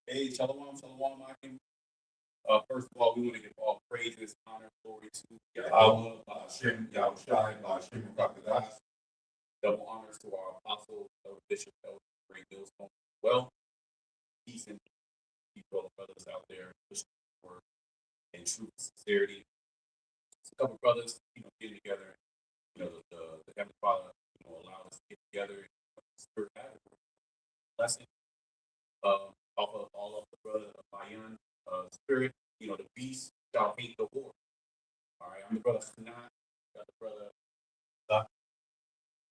Hey, Shalom, Shalom, Akim. First of all, we want to give all praises, honor, glory to Yahweh, Hashem, Yahweh Shai, Hashem, Rakadash. Double honors to our apostle, Elder Bishop, Elder Ray Mills, as well. Peace and peace to all the brothers out there, pushing for and truth and sincerity. It's a couple brothers, getting together. The Heavenly Father, allowed us to get together and spirit lesson. Off of all of the brother of Mayan spirit, the beast shall hate the war. All right, I'm the brother Hanan, got the brother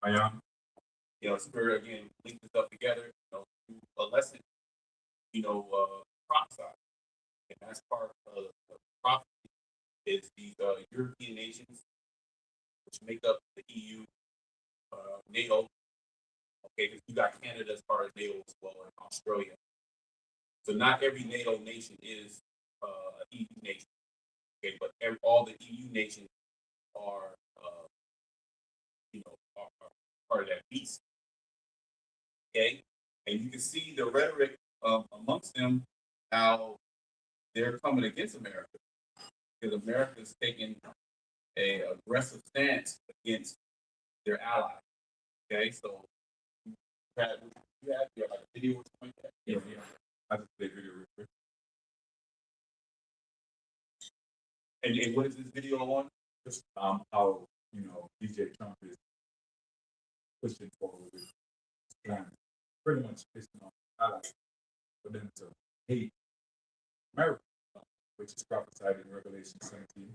Mayan. Spirit again linked us up together, through a lesson, prophesy. And that's part of the prophecy is these European nations, which make up the EU, NATO. Okay, because you got Canada as far as NATO as well, and Australia. So not every NATO nation is an EU nation. Okay, but all the EU nations are, are part of that beast. Okay, and you can see the rhetoric amongst them, how they're coming against America, because America is taking a aggressive stance against their allies. Okay, so you had like a video or something like that. Yeah. I just played video real quick. And what is this video on? Just how DJ Trump is pushing forward with plan, pretty much based on allies for them to hate America, which is prophesied in Revelation 17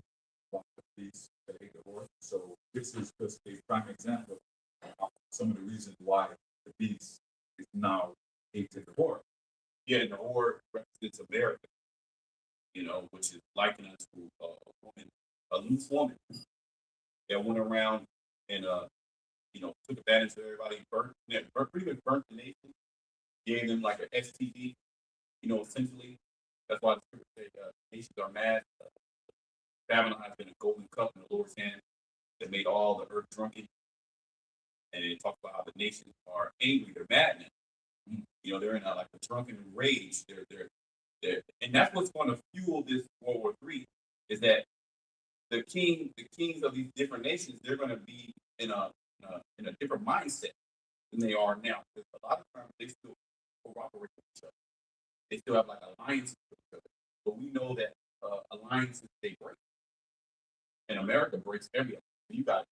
about the beast that hate the war. So this is just a prime example of some of the reasons why the beast is now hated the war. Yeah, and the war represents America, which is likened us to a woman, a loose woman that went around and took advantage of everybody, pretty much burnt the nation, gave them like an STD, essentially. That's why the scripture says nations are mad. Babylon has been a golden cup in the Lord's hand that made all the earth drunken. And it talks about how the nations are angry, they're mad now. They're in like a drunken rage. And that's what's going to fuel this World War III, is that the kings of these different nations, they're going to be in a different mindset than they are now. Because a lot of times they still cooperate with each other. They still have like alliances with each other. But we know that alliances, they break. And America breaks every other. You got it.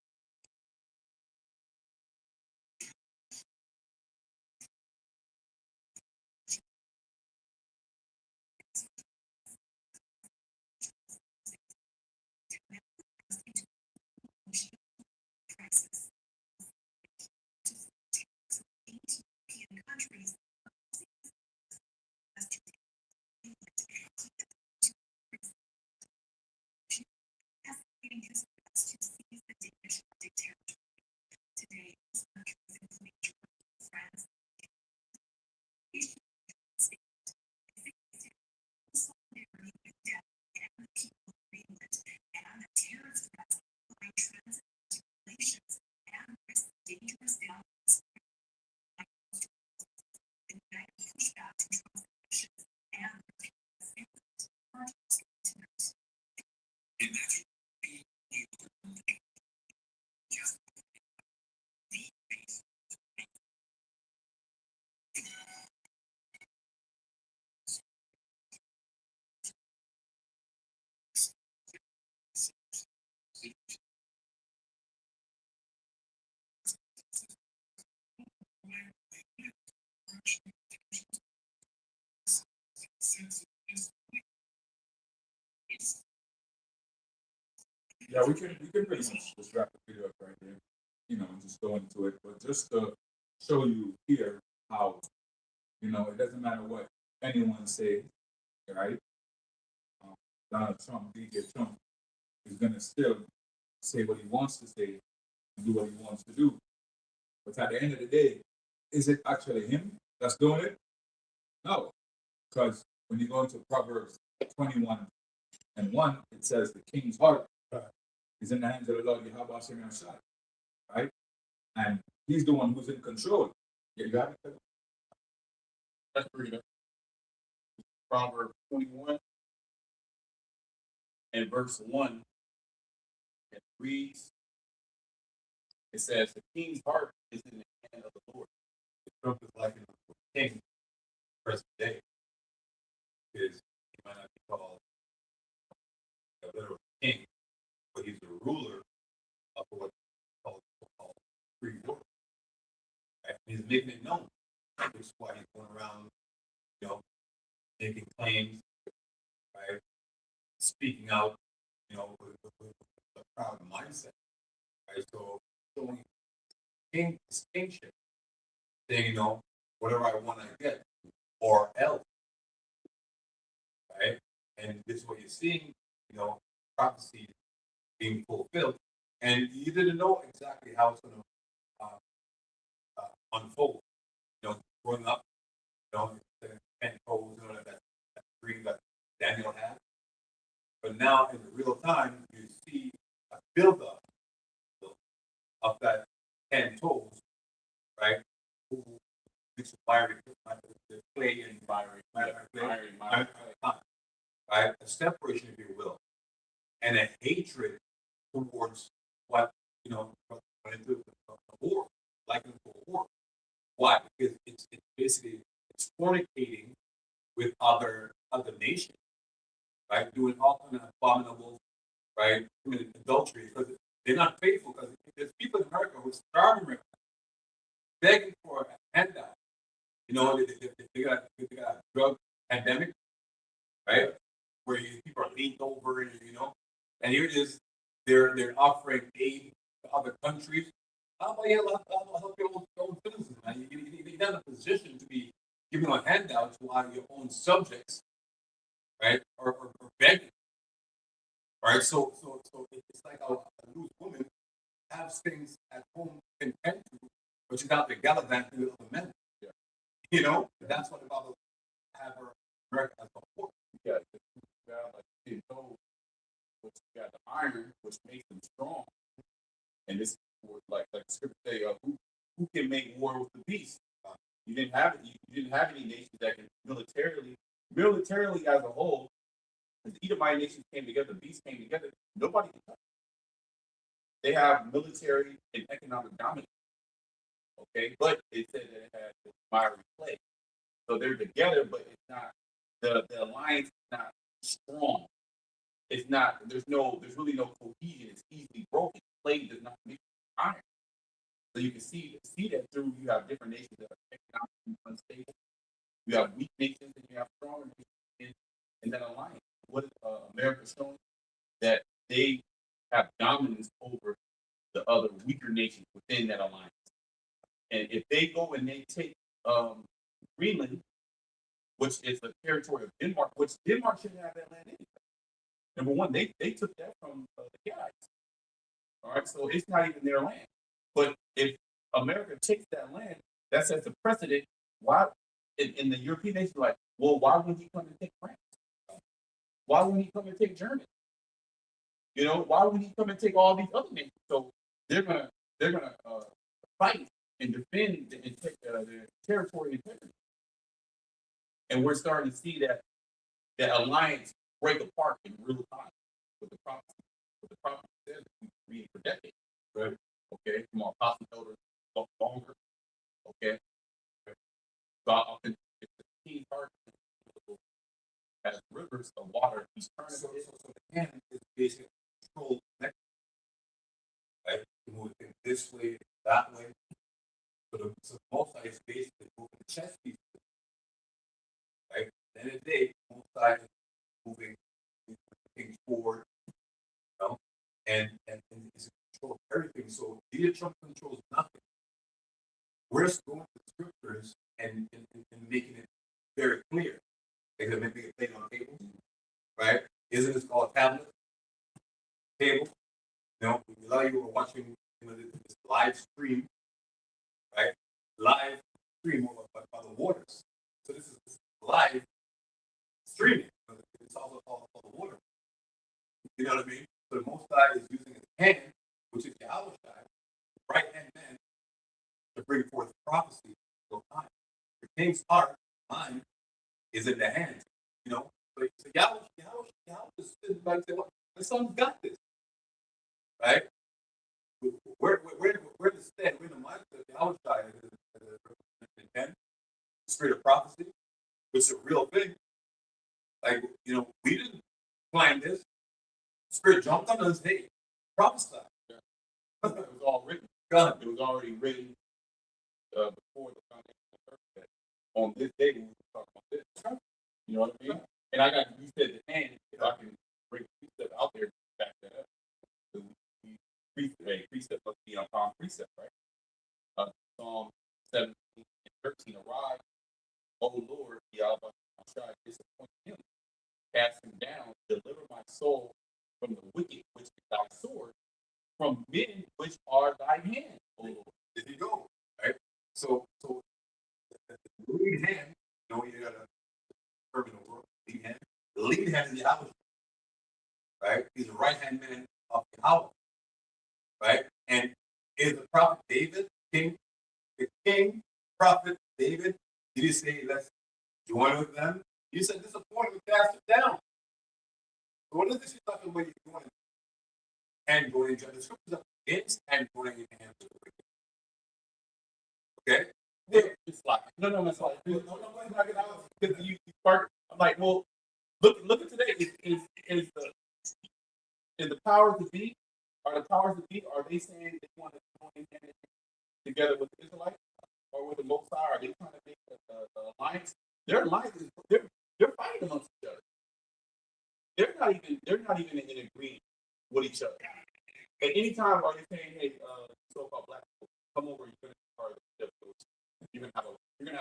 Yeah, we can pretty much just wrap the video up right here, and just go into it. But just to show you here how, it doesn't matter what anyone says, right? Donald Trump, DJ Trump, is going to still say what he wants to say and do what he wants to do. But at the end of the day, is it actually him that's doing it? No, because when you go into Proverbs 21:1, it says the king's heart is in the hands of the Lord Yahweh Hashem Yahshai, right? And he's the one who's in control. Yeah, you got it? That's pretty good. Proverbs 21 and verse 1. It reads, it says, the king's heart is in the hand of the Lord. The trump is like a king present day. Because he might not be called a literal king, but he's the ruler of what's called free world. Right? He's making it known. That's why he's going around, making claims, right? Speaking out, with a proud mindset, right? So showing his kingship, saying, whatever I want, I get, or else, right? And this is what you're seeing, prophecy being fulfilled, and you didn't know exactly how it's going to unfold. Growing up, the 10 toes, that dream that Daniel had. But now, in the real time, you see a buildup of that 10 toes, right? Who makes fiery, the clay and fiery, right? A separation, if you will, and a hatred towards what went into a war, like into a war. Why? Because it's basically fornicating with other nations, right? Doing all kind of abominable, right? Committing adultery because they're not faithful. Because there's people in America who are starving right now, begging for a handout. They got a drug pandemic, right? Where people are leaned over, and here it is, they're offering aid to other countries. How about you help your own citizens, man? You're not in a position to be giving a handout to a lot of your own subjects, right? Or begging, right? So it's like a loose woman has things at home content to, but she's out there gallivanting with other men. Yeah. That's what the Bible have her America as a whole. Yeah, like you know, which you got the iron, which makes them strong. And this, like the scripture say, who can make war with the beast? You didn't have it. You didn't have any nations that can militarily as a whole. As the Edomite nations came together, the beasts came together. Nobody can touch it. They have military and economic dominance. Okay, but it said that it had this miry clay. So they're together, but it's not the alliance is not strong. It's not. There's really no cohesion. It's easily broken. Clay does not mix with iron. So you can see that through. You have different nations that are economically unstable. You have weak nations and you have stronger nations in that alliance. What is America showing? That they have dominance over the other weaker nations within that alliance. And if they go and they take Greenland, which is the territory of Denmark, which Denmark shouldn't have that land anyway. Number one, they took that from the Gadites. All right, so it's not even their land. But if America takes that land, that sets a precedent. Why in the European nations, like, well, why wouldn't he come and take France? Why wouldn't he come and take Germany? Why wouldn't he come and take all these other nations? So they're gonna fight and defend and take their territory integrity. And we're starting to see that alliance break apart in real time with the prophecy. What the prophecy says we read for decades. Right? Okay, from our apostle elders longer. Okay. So if the king's heart has rivers of water, he's turning so the hand is basically control mechanism. Right? To move things this way, that way. So the multi is basically moving the chess piece. Right? At the end of the day, multi is moving things forward, and it's control everything. So Donald Trump controls nothing. We're going to the scriptures and making it very clear. They're going to make it plain on tables, right? Isn't this called a tablet? Table. A lot of you are watching this live stream, right? Live stream of the waters. So this is live streaming. It's also called the water. You know what I mean? So the Most High is using his hand, which is Yahweh, right hand man, to bring forth prophecy for time. The king's heart, mind, is in the hand. you know, but y'all just sit back and say, well, my son's got this, right? Where the stand, where the mindset of Yahweh is, the spirit of prophecy, which is a real thing. Like, you know, we didn't plan this. The spirit jumped on us, hey, prophesy. Yeah. It was all written. God. It was already written before the foundation of the earth. That on this day we were talking about this. You know what I mean? And I got you said the hand. If I can bring a precept out there to back that up, precept must be upon precept, right? Psalm 17 and 13. Arise, O Lord, Yahweh, I shall disappoint him. Cast him down, deliver my soul from the wicked, which is thy sword, from men which are thy hand, O Lord. There you go. Right? So the lead hand, you know, you got a term in the world, lead hand. The lead hand is Yahweh. Right? He's the right hand man of Yahweh. Right? And is the prophet David, the king, prophet David, did he say, let's join with them? He said, disappoint and cast it down. So what is this you're talking about? You're going and going into the scriptures are against and going in the hands of the wicked. Okay? Yeah, it's like no, it's like no, knock it out. Because you start. I'm like, well, look at today. Is the powers to be? Are the powers to be? Are they saying they want to join in together with the Israelites or with the Most High? Are they trying to make an alliance? Their alliance is they're fighting amongst each other. They're not even in agreement with each other. At any time, are they saying, hey, so-called black people, come over, you're gonna be part of the you're gonna have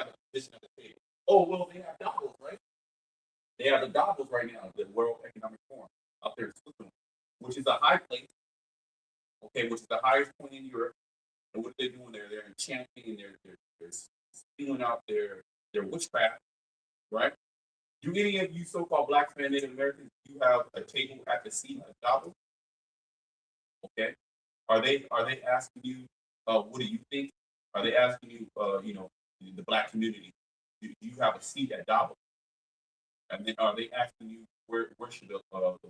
a position at the table. Oh, well, they have Davos, right? They have the Davos right now, the World Economic Forum up there in Switzerland, which is a high place, okay, which is the highest point in Europe. And what are they doing there? They're enchanting and they're spewing out their witchcraft, right? Do any of you so-called blacks and Native Americans, you have a table at the seat of Davos? Okay. Are they asking you, what do you think? Are they asking you, you know, the black community, do you have a seat at Davos? And then are they asking you where should the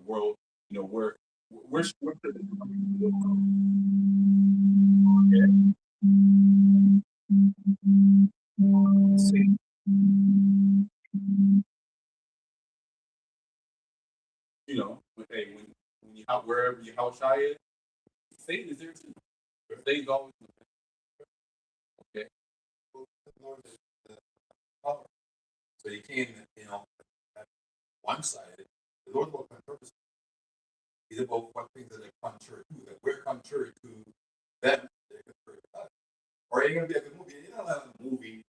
world, you know, where should the see? You know, hey, when you out wherever your house is, Satan is there too. Satan's always okay. So you can't, you know, one-sided. The Lord will purpose. He's about what things that are contrary to that we're contrary to them. They're contrary to us. Or are you gonna be like a movie? You know, like a movie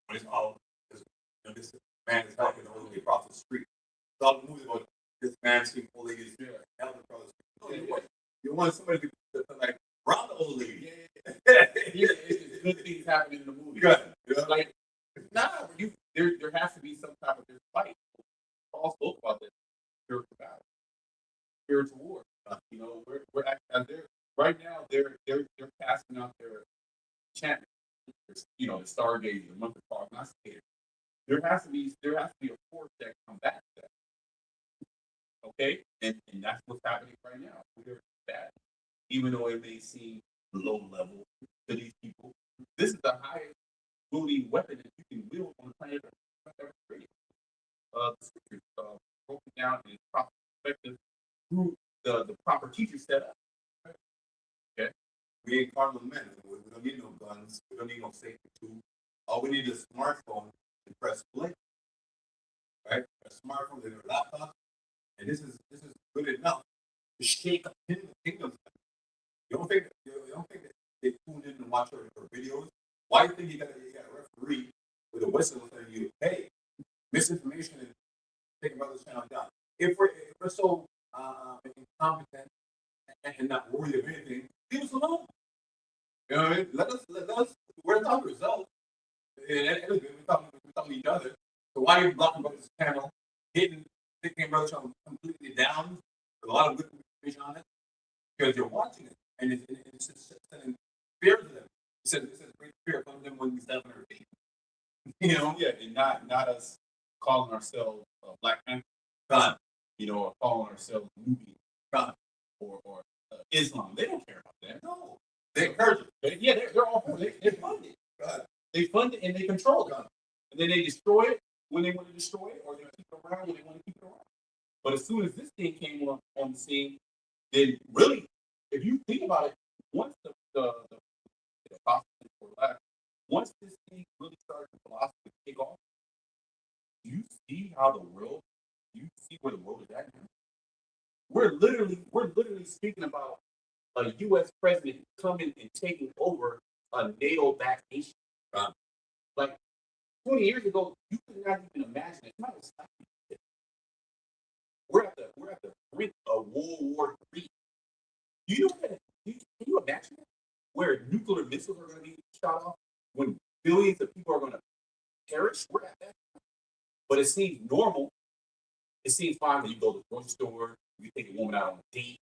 when it's all you know, this man is helping the old lady across the street. It's all the movie about this man seeing old ladies helping across the street. No, you want somebody to like rob the old lady. It's good things happening in the movie. Good. Yeah. Like, there has to be some type of fight. Paul spoke about that spiritual battle, spiritual war. You know, we're at there right now. They're casting out their enchantment. You know, the Stargazer, the month of prognosticator. There has to be a force that combats that. Okay, and that's what's happening right now. We're that, even though it may seem low level to these people, this is the highest booty weapon that you can wield on the planet Earth. The scriptures broken down in proper perspective through the proper teacher set up. Okay, we ain't carnal men. We don't need no guns. We don't need no safety tool. All we need is a smartphone and press play. Right? A smartphone and a laptop. And this is good enough to shake up the kingdom. You don't think that they tuned in and watch our videos? Why do you think you got a referee with a whistle telling you, hey, misinformation and take brother's channel down? If we're so incompetent and not worried of anything, leave us alone. You know what I mean? Let us. We're talking results. And we're talking to each other. So why are you blocking brother's channel, taking brother's channel completely down with a lot of good information on it? Because you're watching it, and it's just sending fear to them. It says great fear from them when we stand on our feet. You know? Yeah, and not us calling ourselves Black Panther, Gone. or calling ourselves movie, Gone. or Islam. They don't care about that. No. They encourage it. Yeah, they're all for it. They fund it. God. They fund it and they control it. God. And then they destroy it when they want to destroy it, or they keep it around when they want to keep it around. But as soon as this thing came on the scene, then really, if you think about it, once the philosophy for life, once this thing really started the philosophy to take off, do you see how the world, do you see where the world is at now? We're literally speaking about a U.S. president coming and taking over a NATO-backed nation. Like 20 years ago, you could not even imagine it. It's not a We're at the brink of World War III. You know that? Can you imagine that? Where nuclear missiles are going to be shot off, when billions of people are going to perish? We're at that. But it seems normal. It seems fine when you go to the grocery store, you take a woman out on a date,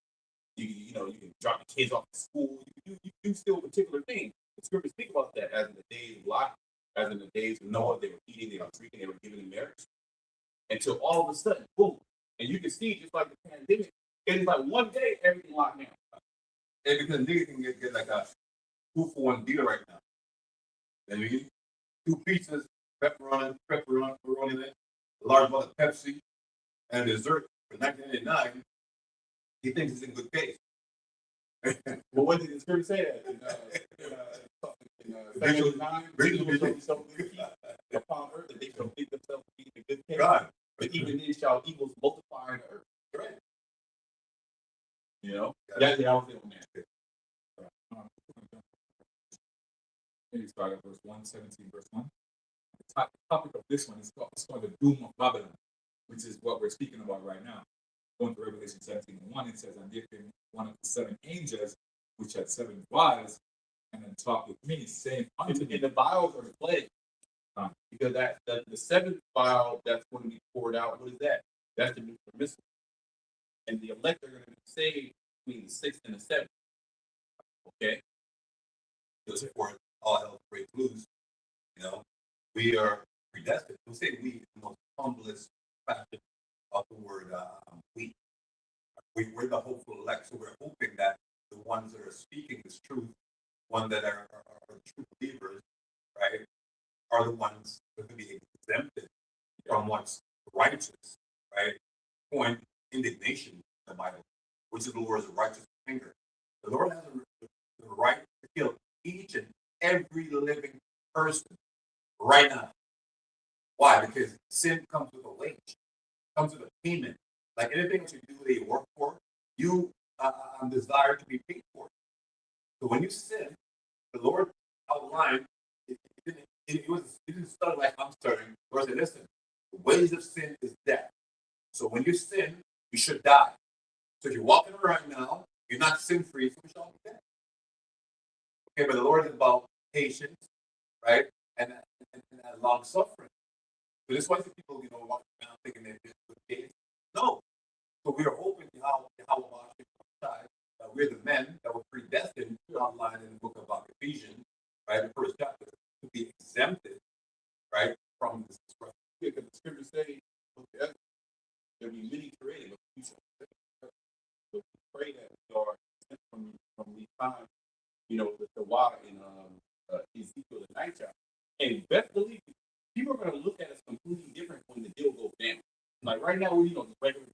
you can drop the kids off at school, you do still a particular thing. The scriptures speak about that as in the days of Lot, as in the days of Noah, they were eating, they were drinking, they were giving in marriage. Until all of a sudden, boom. And you can see, just like the pandemic, it is like one day everything locked down. And because niggas can get like a 2-for-1 deal right now. And you get 2 pizzas, pepperoni, a large bottle of Pepsi, and dessert for $19.99. He thinks it's in good taste. Well, when did the scripture say that? In 7:9, upon earth, that they shall think themselves to be in good taste. God. But even then shall evils multiply in the earth. Right. Yeah, I was there on that. Maybe start at verse 1, 17, verse 1. The topic of this one is called the doom of Babylon, which is what we're speaking about right now. Going to Revelation 17:1, it says, and there came one of the 7 angels, which had 7 vials, and then talked with me, saying unto me, the vials are the plague. Because the 7th vial that's going to be poured out, what is that? That's the nuclear missile. And the elect are going to be saved between the 6th and the 7th. Okay? Because for all hell breaks loose, we are predestined. We'll say we, the most humblest facet of the word we. We're the hopeful elect, so we're hoping that the ones that are speaking this truth, ones that are true believers, right, are the ones that can be exempted from what's righteous, right? Point indignation in the Bible, which is the Lord's righteous finger. The Lord has the right to kill each and every living person right now. Why? Because sin comes with a wage, comes with a payment. Like anything that you do that you work for, you desire to be paid for. So when you sin, the Lord outlined it didn't start like I'm starting. The Lord said, listen, the wages of sin is death. So when you sin, you should die. So if you're walking around now, you're not sin free, so you shall be dead. Okay, but the Lord is about patience, right? And long suffering. So this is why people, walking around thinking they're good days. No. So we are hoping how that we're the men that were predestined to outline in the book of Ephesians, right? The first chapter, to be exempted, right, from this destruction. Because the scripture say, okay, there'll be many created, but you shall so pray that we are exempt from these times, with the water in Ezekiel the 9th chapter. And best believe me, people are going to look at us completely different when the deal goes down. Like right now, the regular,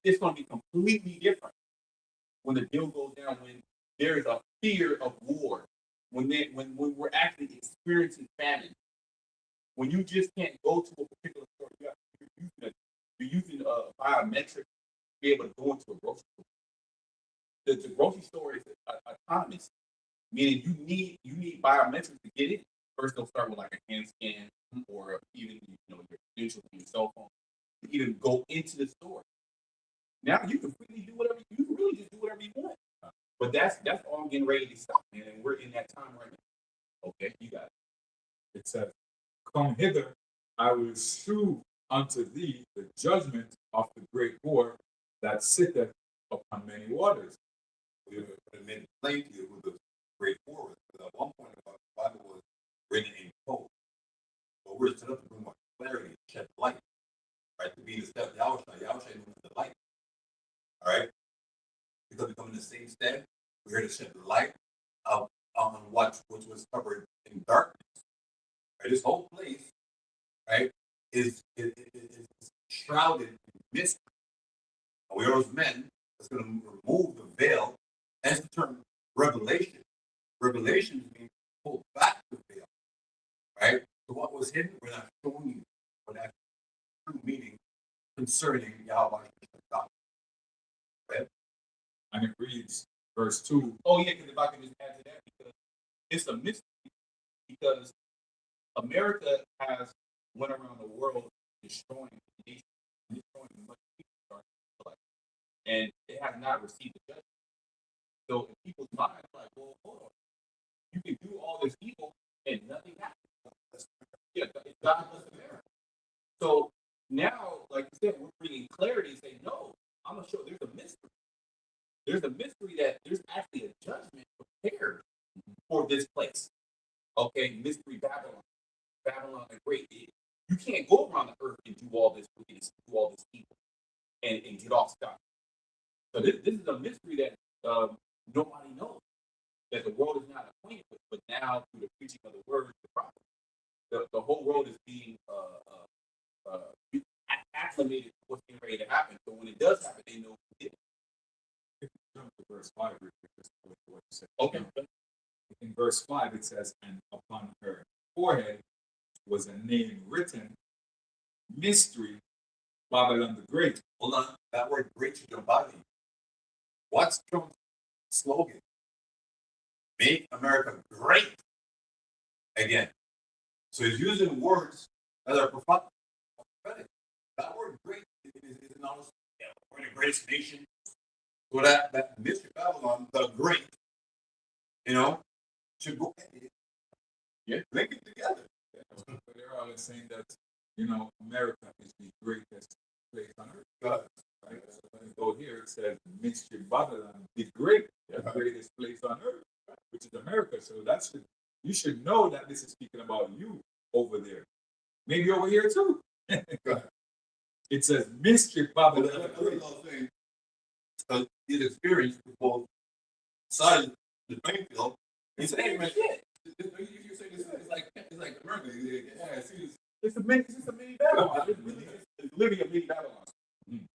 it's going to be completely different when the deal goes down, when there is a fear of war, when we're actually experiencing famine, when you just can't go to a particular store, you're using a biometric to be able to go into a grocery store. The grocery store is autonomous, meaning you need biometrics to get in. First, they'll start with like a hand scan or even your credentials on your cell phone to even go into the store. Now you can freely do whatever you can really just do whatever you want. But that's all getting ready to stop, man. And we're in that time right now. Okay, you got it. It says, "Come hither, I will shew unto thee the judgment of the great war that sitteth upon many waters." We have made plain to you who the great war was. Because at one point, the Bible was written in code. But we're set up to bring more clarity, shed light right? To be the step Yahushua. Yahushua is the light. All right? Because we come in the same step, we're here to shed the light of on what which was covered in darkness. Right? This whole place, right, is shrouded in mystery. And we are those men that's going to remove the veil. That's the term revelation. Revelation means pull back the veil. Right? So what was hidden, we're not showing you what that true meaning concerning Yahweh. Right? And it reads, verse 2. Oh yeah, because if I can just add to that, because it's a mystery, because America has went around the world destroying the nation, destroying much people, and it has not received the judgment. So in people's minds, like, well, hold on, you can do all this evil and nothing happens. Yeah, it's God bless America. So now, like you said, we're bringing clarity and saying, no, I'm gonna show there's a mystery. There's a mystery that there's actually a judgment prepared for this place. Okay, mystery Babylon, Babylon the Great. You can't go around the earth and do all this wickedness, do all this evil, and get off scot. So this is a mystery that nobody knows, that the world is not acquainted with. But now, through the preaching of the word, the prophet, the whole world is being acclimated to what's getting ready to happen. So when it does happen, they know who did it. If you jump to verse 5, what you said. Okay. In verse 5, it says, and upon her forehead was a name written, Mystery, Babylon the Great. Hold on. That word great should jump out of you. What's Trump's slogan? Make America great again. So he's using words that are prophetic. That word great is not, we're the greatest nation. So that mystery Babylon, the great, should go, link it together. But they're always saying that, America is the greatest place on earth. God. Right? So when you go here, it says Mystery Babylon, the greatest place on earth, which is America. So you should know that this is speaking about you over there. Maybe over here too. It says Mystery Babylon. Because he's experienced with both sides of the playing field. He said, hey man, you say this it's like America. Yeah, see, It's a mini Babylon. It's literally a mini Babylon.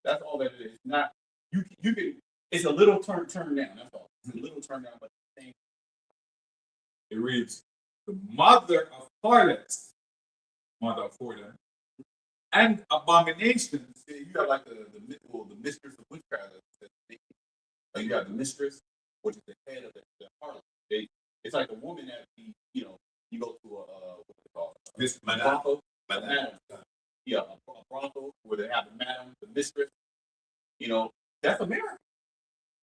That's all that it is. Not you can. It's a little turn down. That's all. It's a little turn down, but the thing. It reads, the mother of harlots, mother of whoredom, and abominations. You got like the mistress of witchcraft. You got the mistress, which is the head of the harlot. It's like a woman that you go to what's it called? Miss Madame. Madame. Yeah, a brothel where they have the madam, the mistress. That's America.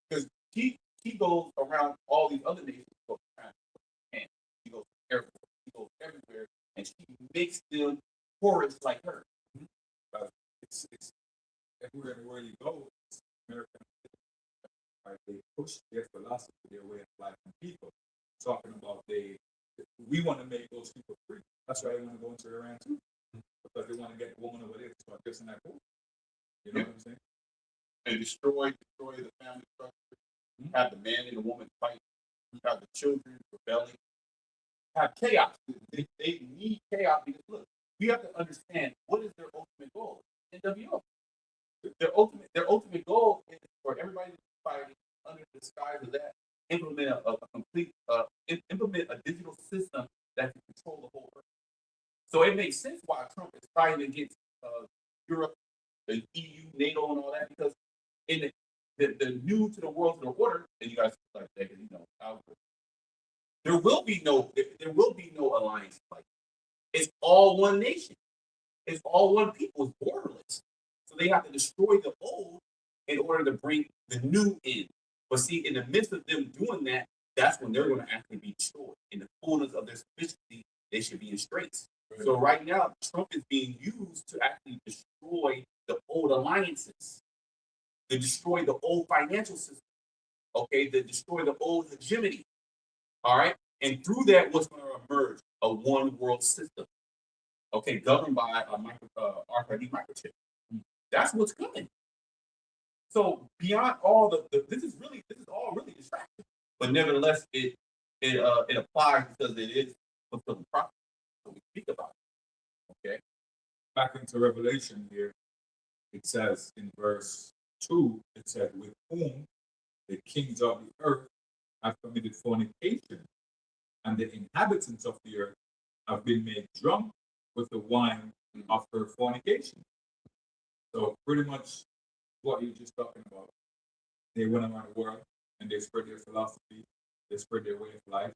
Because she goes around all these other nations. She goes everywhere, and she makes them porous like her. It's everywhere you go, it's American. Right? They push their philosophy, their way of life on people, talking about we want to make those people free. That's why they want to go into Iran too, because they want to get the woman over there to start kissing that boy. You know what I'm saying? And destroy the family structure. Have the man and the woman fight. Have the children rebelling. Have chaos. They need chaos because look, we have to understand what is their ultimate goal. NWO. Their ultimate goal is for everybody to fight under the skies of that. Implement implement a digital system that can control the whole earth. So it makes sense why Trump is fighting against Europe, the EU, NATO, and all that, because in the new to the world to the order, and you guys like that, there will be no alliance like it's all one nation. It's all one people. It's borderless. So they have to destroy the old in order to bring the new in. But see, in the midst of them doing that, that's when they're going to actually be destroyed. In the fullness of their sufficiency, they should be in straits. Right. So right now, Trump is being used to actually destroy the old alliances, to destroy the old financial system, to destroy the old hegemony. All right. And through that, what's going to emerge? A one world system. Governed by a RFID microchip. That's what's coming. So beyond all this is all really distracting. But nevertheless, it applies because it is fulfilling prophecy. So we speak about it. Okay. Back into Revelation here, it says in verse 2, it said, with whom the kings of the earth have committed fornication, and the inhabitants of the earth have been made drunk with the wine of her fornication. So pretty much what you're just talking about. They went around the world and they spread their philosophy, they spread their way of life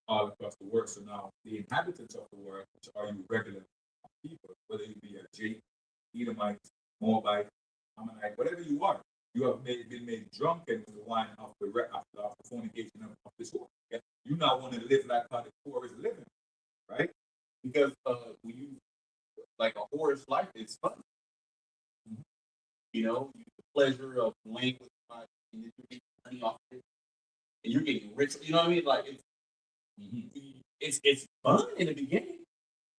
all across the world. So now the inhabitants of the world, which are you regular people, whether you be a Jake, Edomite, Moabite, Ammonite, whatever you are, you have been made drunken with the wine of the fornication of this world. Yeah? You now want to live like how the poor is living, right? Because when you like a whore's life is fun. Mhm. You know, the pleasure of laying with somebody and you're getting money off it, and you're getting rich. You know what I mean? Like it's fun in the beginning,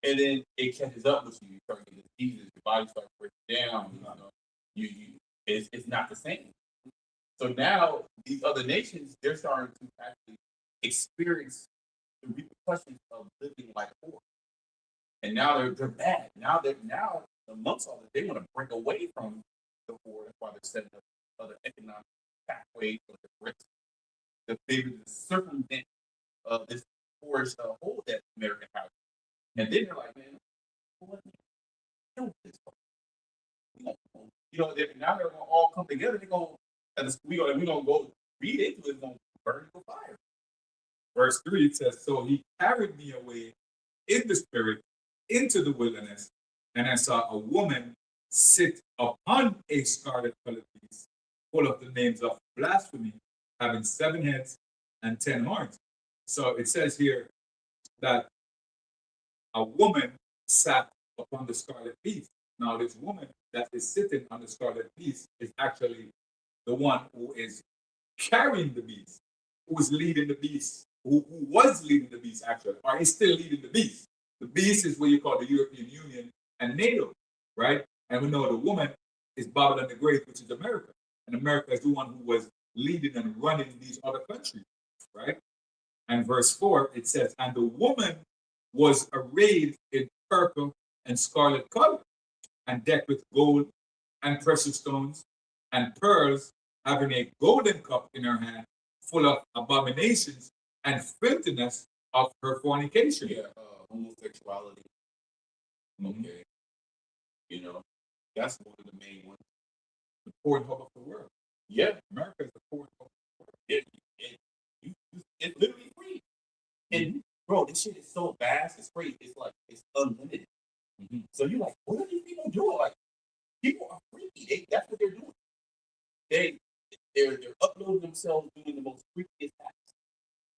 and then it catches up with you. You start getting diseases, your body starts breaking down. You know, you it's not the same. So now these other nations, they're starting to actually experience the repercussions of living like poor. And now they're bad. Now amongst all this, they want to break away from the poor. That's why they're setting up other economic pathways for the rich to be able to circumvent this poor's hold that America has. And then they're like, man, what do this for? You know, now they're gonna all come together. They're gonna we're gonna go read into it. It's gonna burn with fire. Verse 3, it says, so he carried me away in the spirit into the wilderness, and I saw a woman sit upon a scarlet colored beast, full of the names of blasphemy, having 7 heads and 10 horns. So it says here that a woman sat upon the scarlet beast. Now, this woman that is sitting on the scarlet beast is actually the one who is carrying the beast, who is leading the beast, who was leading the beast actually, or is still leading the beast. The beast is what you call the European Union and NATO, right? And we know the woman is Babylon the Great, which is America. And America is the one who was leading and running these other countries, right? And verse 4, it says, and the woman was arrayed in purple and scarlet color, and decked with gold and precious stones and pearls, having a golden cup in her hand, full of abominations and filthiness of her fornication. Yeah, homosexuality. Okay, you know, that's one of the main ones. The poor hub of the world. Yeah, America is the poor hub of the world. It's literally free. And bro, this shit is so vast. It's free. It's like it's unlimited. So you're like, what are these people doing? Like, people are freaky. That's what they're doing. They're uploading themselves doing the most freakiest acts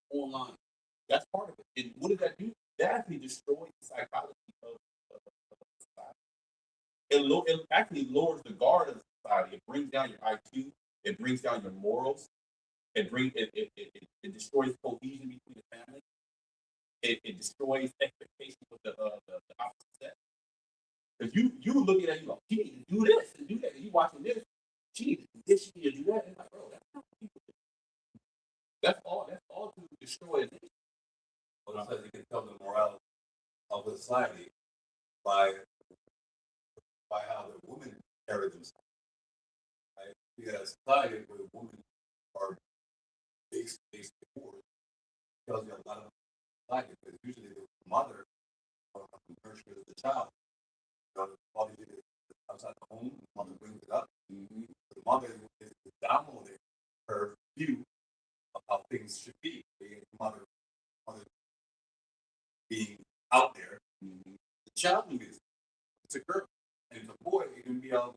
online. That's part of it. And what does that do? That actually destroys the psychology of society. It actually lowers the guard of society. It brings down your IQ. It brings down your morals. It destroys cohesion between the family. It destroys expectations with the opposite sex. Because you looking at it, you like, she need to do this and do that. And you watching this, she need to do this, she need to do that. And like, bro, that's not what people do. That's all to destroy it. Well, it says you can tell the morale of the society by how the women carry themselves. Right? Because society where the women are basically poor tells you a lot of society, because usually the mother nurtures the child. You know, all you do outside the home, the mother brings it up. The mother is downloading her view of how things should be. The mother being out there. The child is it's a girl, and it's a boy. It can be a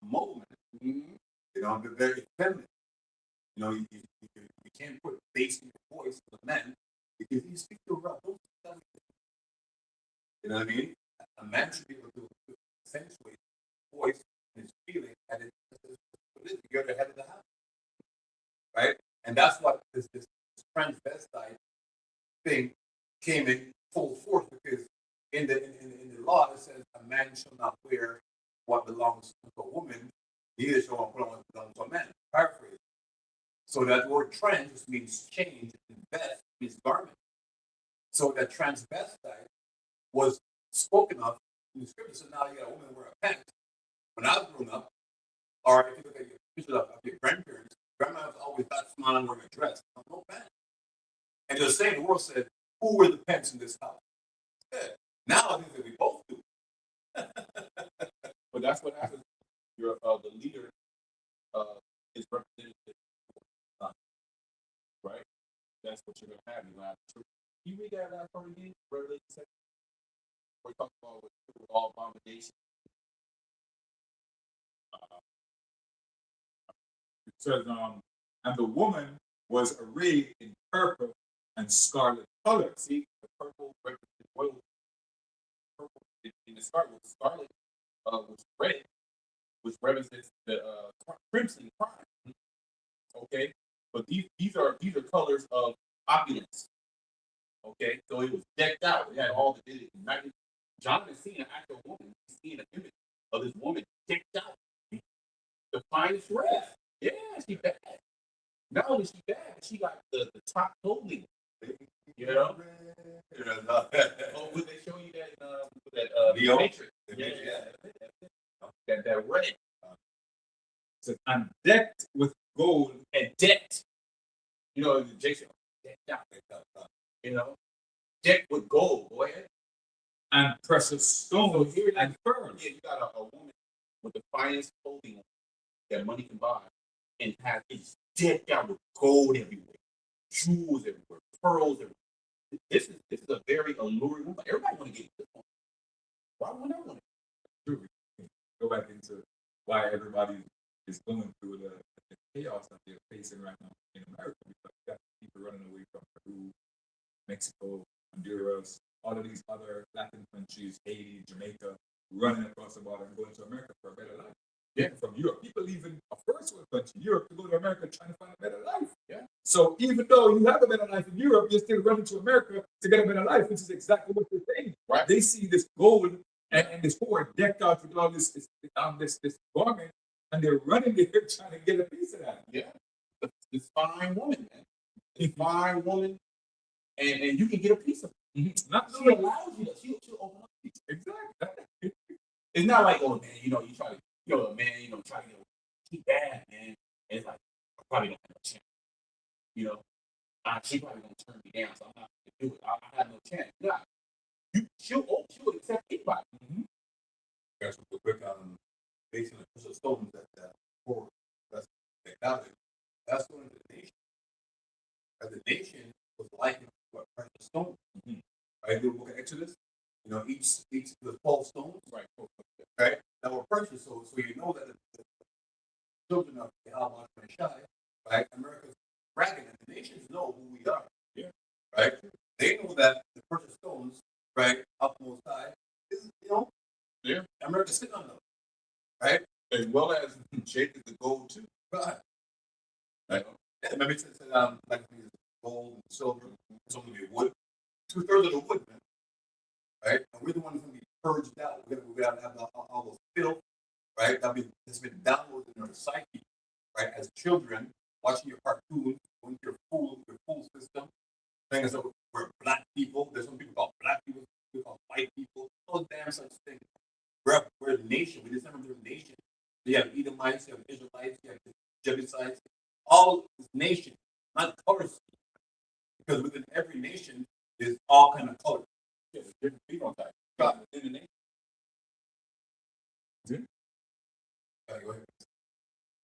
moment. You know, very feminine. You know, you can't put bass in your voice for the men because you speak to a girl. You know what I mean? A man should be able to accentuate his voice and his feeling, and you're the head of the house, right? And that's what this transvestite thing came in full force, because in the law it says a man shall not wear what belongs to a woman, neither shall one put on what belongs to a man. Paraphrase. So that word trans just means change, and vest means garment. So that transvestite was spoken of in the scripture. So now you got a woman wearing a pants. When I was growing up, or if you look at your pictures of your grandparents, grandmas always got smiling wearing a dress, no pants. And the same world said, who were the pants in this house? Yeah. Now I think that we both do. But that's what happens. You're the leader is representative, right? That's what you're gonna have. You're gonna have the truth. Can you read that last part again? Revelation 7. We're talking about with all abomination. It says, and the woman was arrayed in purple and scarlet color. See, the purple represents royalty. Purple in the scarlet was red, which represents the crimson crime. Okay, but these are colors of opulence. Okay, so it was decked out. It had all the dignity. John is seeing an actual woman. He's seeing an image of this woman decked out. The finest dress. Yeah, she bad. Not only she bad, but she got the top clothing. You know? Oh, would they show you that Leo? Matrix? Yeah. That red. It says, and decked with gold. And decked. You know, Jason, decked out. You know? Decked with gold, boy. And precious stones So here and pearls. Yeah, you got a woman with the finest clothing that money can buy, and it's decked out with gold everywhere, jewels everywhere, pearls everywhere. This is a very alluring woman. Everybody want to get this one. Why wouldn't I want to? Go back into why everybody is going through the chaos that they're facing right now in America, because you got people running away from Peru, Mexico, Honduras, all of these other Latin countries, Haiti, Jamaica, running across the border and going to America for a better life. Yeah, from Europe. People leaving a first world country, Europe, to go to America trying to find a better life. Yeah. So even though you have a better life in Europe, you're still running to America to get a better life, which is exactly what they're saying. Right. They see this gold and this whore decked out with all this garment, and they're running there trying to get a piece of that. Yeah. This fine woman, man. This fine woman, and you can get a piece of it. Mm-hmm. Not She knowing allows you to. She'll open up to you. exactly. It's not like, oh man, you try to, try to get she bad, man. And it's like, I probably don't have no chance. She probably gonna turn me down, so I'm not gonna do it. I have no chance. Yeah. She'll accept anybody. Mm-hmm. That's real quick. Based on the precious stones that for that's going to the nation. As the nation was likened to a precious stone. Mm-hmm. Right, the book of Exodus. Each the 12 stones. Right. Right, that were precious. So you know that the children of Yahweh and Shai, right? America's bragging, and the nations know who we are. Yeah. Right. They know that the precious stones, right, up most high, is Yeah. America's sitting on them. Right. As well as Jacob the gold too. Right. Right. Yeah, remember it said like gold and silver, some of the wood. 2/3 of the wood, man. Right? And we're the ones going to be purged out. We're going to have all those filth, right? That's been downloaded in our psyche, right? As children, watching your cartoons, going to your fool system, saying as though we're black people. There's some people called black people, people called white people. No damn such thing. We're a nation. We just never been a nation. You have Edomites, you have Israelites, you have Jebusites. All this nation, not colors. Because within every nation is all kind of colors. Yeah, different phenotypes. God. In the nation. Go ahead.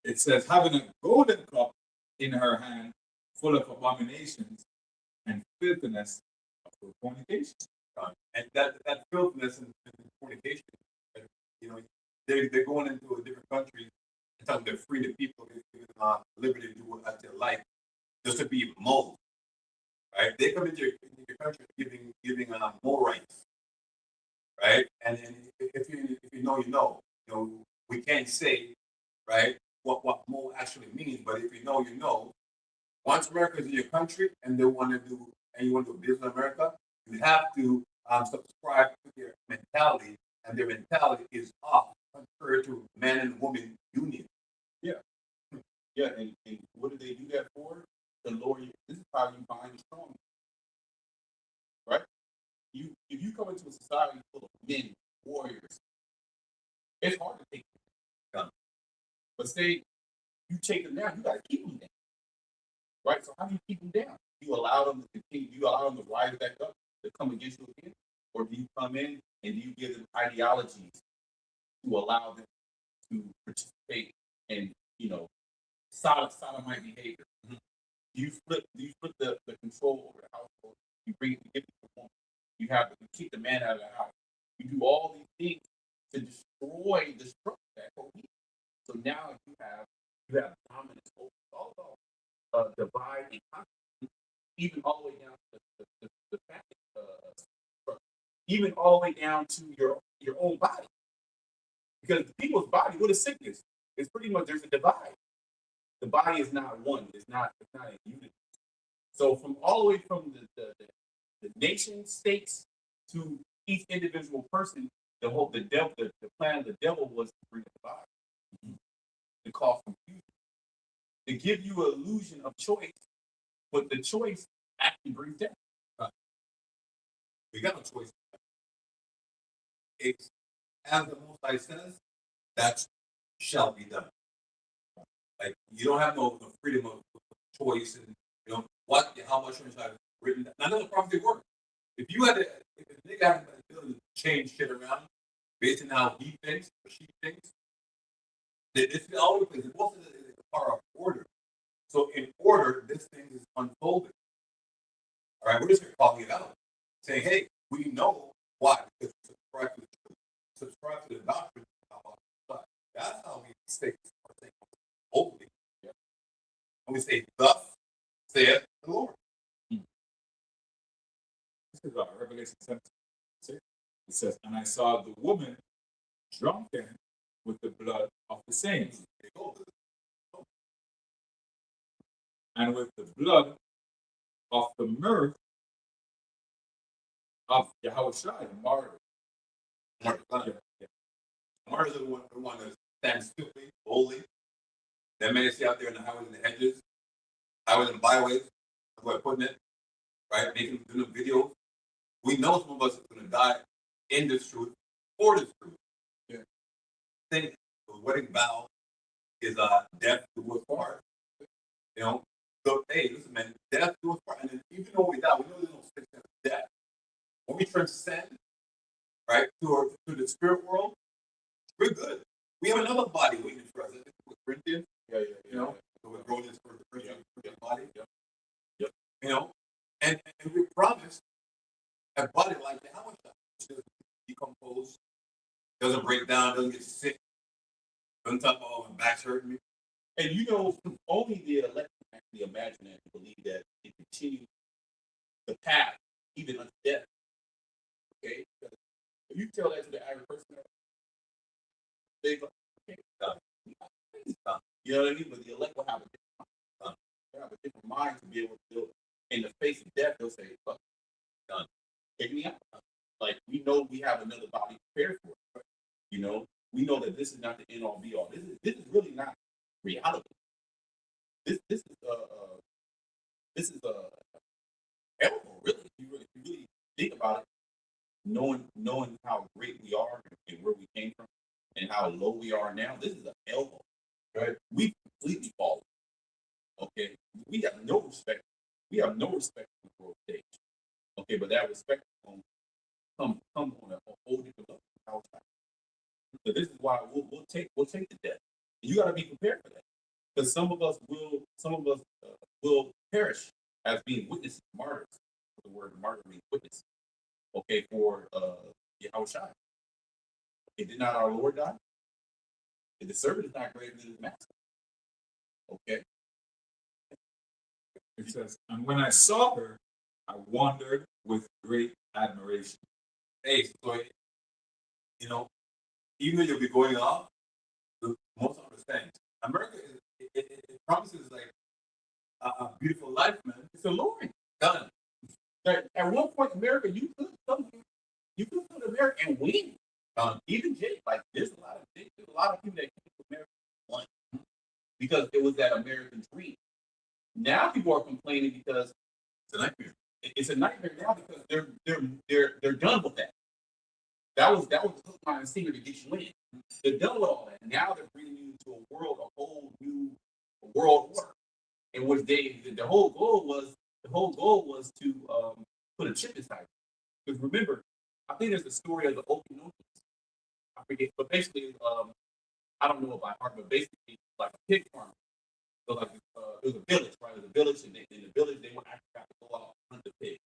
It says, having a golden cup in her hand, full of abominations and filthiness of fornication. And that filthiness and fornication, they're going into a different country and telling them they're free to people, giving them liberty to do what their life, just to be mold. Right? They come into your country giving more rights. Right? And if you know, we can't say, right, what more actually means, but if you know. Once America is in your country and you want to do business in America, you have to subscribe to their mentality, and their mentality is off contrary to man and woman union. Yeah, and what do they do that for? To lower you. This is how you find strong, right? If you come into a society full of men, warriors, it's hard to take them down. But say you take them down, you got to keep them down, right? So how do you keep them down? You allow them to continue. You allow them to rise back up to come against you again, or do you come in and do you give them ideologies to allow them to participate in, sodomite behavior? Mhm. Do you flip the control over the household? You give it to the woman. You kick the man out of the house. You do all these things to destroy the structure that cohesion. So now you have dominance over all divide and conquer, even all the way down to the family structure, even all the way down to your own body. Because the people's body, what is sickness? It's pretty much there's a divide. The body is not one. It's not a unity. So from all the way from the nation states to each individual person, the plan of the devil was to bring a divide, to cause confusion, to give you an illusion of choice, but the choice actually brings death. We got no choice. It's as the Most High says, that shall be done. Like you don't have no freedom of choice, and how much is written. None of the prophecy work. If a nigga had the ability to change shit around based on how he thinks or she thinks, then it's always most of it is a part of order. So in order, this thing is unfolding. All right, we're just calling it out, saying, "Hey, we know why because we subscribe to the truth, subscribe to the doctrine." That's how we say boldly. Yeah. And we say, "Thus saith the Lord." This is Revelation 17. It says, "And I saw the woman drunken with the blood of the saints, and with the blood of the mirth of Yahushua, the martyr." Martyrs are the one that stands stiffly, boldly. That man see out there in the highways and the hedges, highways and byways, that's what I'm putting it, right? Doing the videos. We know some of us are going to die in this truth, for this truth. Yeah. I think the wedding vow is death do us part. So hey, listen, man, death do us part. And then even though we die, we know there's no such thing as death. When we transcend, right, to the spirit world, we're good. We have another body waiting for us. I think with Corinthians, so we're growing this for the body. And we promised a body like that. How much doesn't decompose, doesn't break down, doesn't get sick, doesn't talk about my back's hurting me. And only the elect can actually imagine and believe that it continues the path even unto death. Okay? If you tell that to the average person, they go, okay, you know what I mean? But the elect will have a different mind to be able to do it. In the face of death, they'll say, fuck, done. Take me out. Like, we know we have another body prepared for it. We know that this is not the end all be all. This is really not reality. This is hell, really. If you really think about it, knowing how great we are and where we came from and how low we are now, this is a hellhole. Right? We completely fallen. Okay, we have no respect. We have no respect for the world stage. Okay, but that respect will come on a whole different level. So this is why we'll take the death. You got to be prepared for that, because some of us will perish as being witnesses, martyrs. The word martyr means witness. Okay, for Yahushua. Okay, did not our Lord die? The servant is not greater than his master. Okay. It says, "And when I saw her, I wondered with great admiration." Hey, so even though you'll be going off, most understand. America it promises like a beautiful life, man. It's alluring. Done. At one point, America, you could come to America and win. Even Jake, like there's a lot of people that came to America one because it was that American dream. Now people are complaining because It's a nightmare. it's a nightmare now because they're done with that. That was the hook, line, and sinker to get you in. They're done with all that. Now they're bringing you into a whole new world order, in which the whole goal was to put a chip inside. Because remember, I think there's the story of the Okinawan. I forget, but basically, I don't know it by heart, but basically, like a pig farm. So like, it was a village, right? It was a village, and in the village, they would actually have to go out and hunt the pig,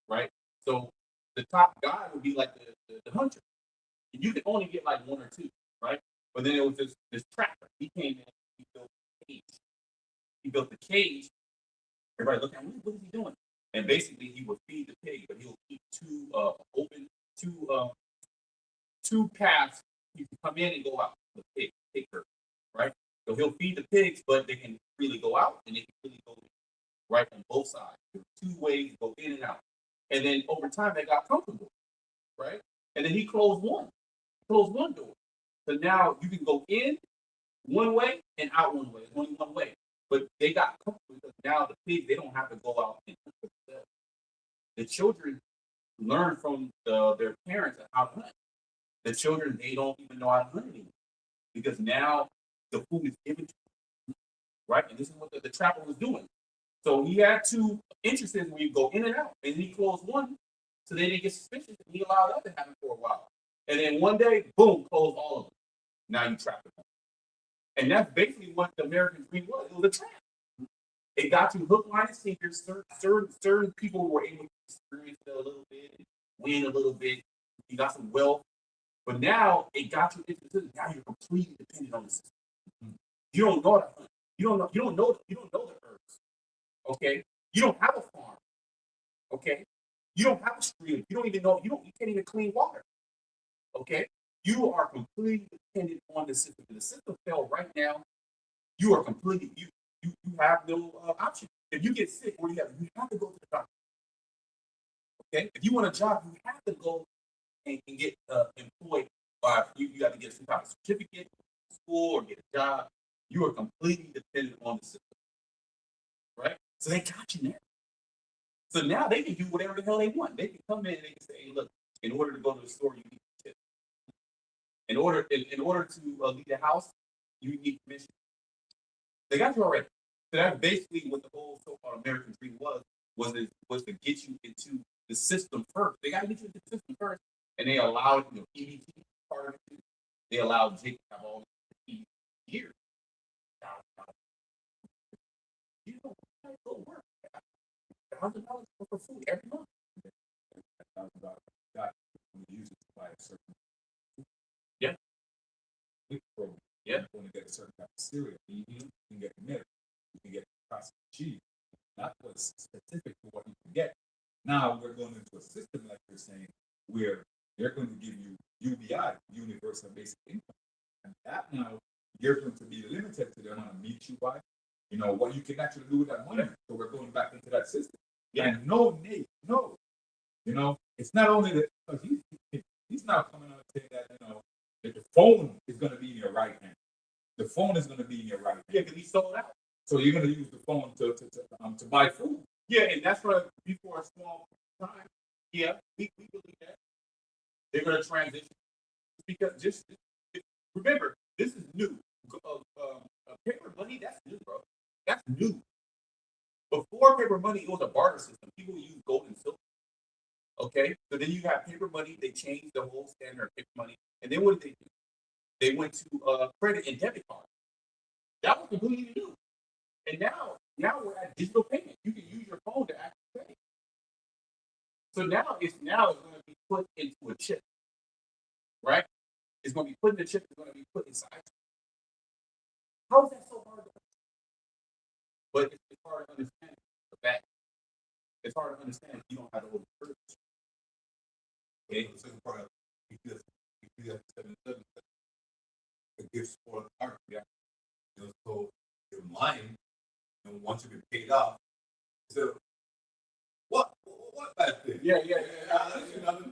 right? So the top guy would be like the hunter. And you could only get like one or two, right? But then there was this trapper. He came in, he built a cage. He built the cage. Everybody looked at him, what is he doing? And basically, he would feed the pig, but he'll keep two paths. You can come in and go out. The pig herd, right? So he'll feed the pigs, but they can freely go out and they can freely go in, right, on both sides. There's two ways to go in and out. And then over time, they got comfortable, right? And then he closed one door. So now you can go in one way and out one way. It's only one way. But they got comfortable because now the pigs, they don't have to go out and hunt for themselves. The children learn from their parents how to hunt. The children, they don't even know how to hunt anymore because now the food is given to them, right? And this is what the trapper was doing. So he had two entrances where you go in and out, and he closed one so they didn't get suspicious, and he allowed that to happen for a while. And then one day, boom, closed all of them. Now you trap them. And that's basically what the American dream was. It was a trap. It got you hook, line, and sinker. Certain people were able to experience it a little bit, and win a little bit. You got some wealth. But now it got you into the system. Now you're completely dependent on the system. You don't know that. You don't know the herbs. Okay? You don't have a farm. Okay? You don't have a stream. You can't even clean water. Okay? You are completely dependent on the system. If the system fell right now, you are completely you have no option. If you get sick, you have to go to the doctor. Okay? If you want a job, you have to go and get employed by you got to get some kind of certificate, school, or get a job. You are completely dependent on the system, right? So they got you there. So now they can do whatever the hell they want. They can come in and they can say, hey, look, in order to go to the store, you need a tip. In order to leave the house, you need permission. They got you already. So that's basically what the whole so-called American dream was to get you into the system first. They got to get you into the system first. And they allowed EBT part of it. They allowed Jake to have all the years. You know, go work. $1,000 for food every month. $1,000 got you use it to buy a certain. Yeah. Program. Yeah. You want to get a certain type of cereal. You can get milk. You can get processed cheese. Not what's specific to what you can get. Now we're going into a system like you're saying where they're going to give you UBI, universal basic income. And that now you're going to be limited to the amount of meat you buy, what you can actually do with that money. So we're going back into that system. Yeah. And no, it's not only that, because he's now coming out saying that, that the phone is going to be in your right hand. The phone is going to be in your right hand. Yeah, because he sold out. So you're going to use the phone to buy food. Yeah, and that's what before a small time. Yeah, we believe that. They're going to transition because remember, this is new. Paper money, that's new, bro. That's new. Before paper money, it was a barter system. People use gold and silver. Okay, so then you have paper money. They changed the whole standard of paper money, and then what did they do? They went to credit and debit cards. That was completely new. And now we're at digital payment. You can use your phone to actually pay. So now it's going to be put into a chip, right? It's going to be put in the chip. It's going to be put inside. How is that so hard to understand? But it's hard to understand the back. It's hard to understand if you don't have the whole purpose. Okay, the second part of Ecclesiastes 7:7, the gifts for the heart. Yeah. So your mind, once you get paid off, so what what back there. Yeah.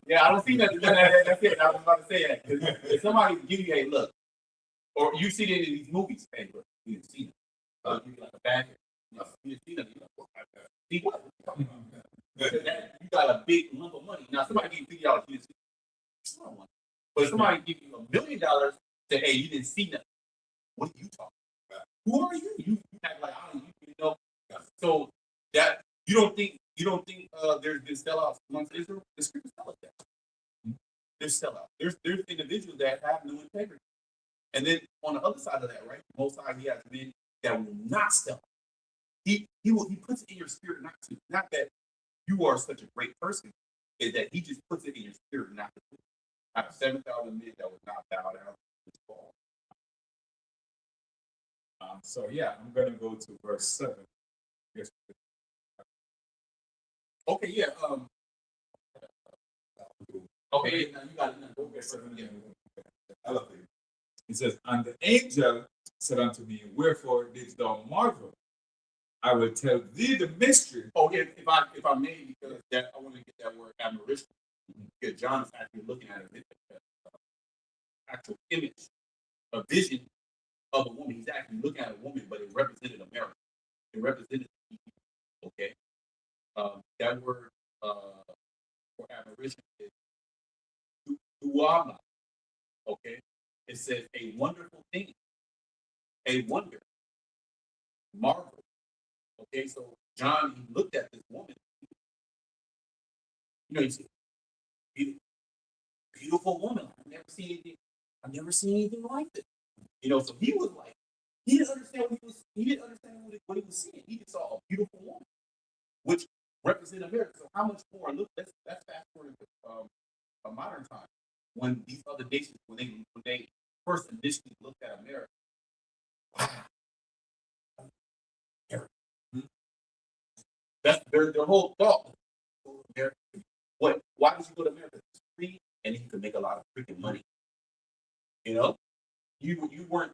Yeah, I don't see nothing. That's it. I was about to say that. If somebody give you, hey, look, or you see it in these movies, hey, look, you didn't see it. You get like a bag. You didn't see nothing. See what? You got a big lump of money. Now, somebody give you $50, you didn't see it. But if somebody give you $1 million, say, hey, you didn't see nothing. What are you talking about? Who are you? You act like, oh, you know. So that you don't think there's been sellouts amongst Israel? The scriptures tell us that. There's sellouts. There's individuals that have no integrity. And then on the other side of that, right? Most times he has men that will not sell. He puts it in your spirit not to. Not that you are such a great person, is that he just puts it in your spirit not to. Out of 7,000 men that would not bow down to this fall. So yeah, I'm gonna go to verse 7. Yes. Okay, yeah. Okay, now you got it. Go get 7 again. I love it. It says, and the angel said unto me, wherefore didst thou marvel? I will tell thee the mystery. Oh, yeah, if I may, because that I want to get that word admiration. Because John is actually looking at an actual image, a vision of a woman. He's actually looking at a woman, but it represented America. It represented people. Okay. That word for admiration is duama. Okay. It says a wonderful thing, a wonder, marvel. Okay, so John, he looked at this woman. You know, he said, beautiful woman. I've never seen anything like this. You know, so he was like, he didn't understand what he was seeing. He just saw a beautiful woman, which represented America. So how much more? Look, let's fast forward to a modern time when these other nations, when they first initially looked at America. Wow. That's their whole thought. What? Why did you go to America? It's free, and you could make a lot of freaking money. You know, you weren't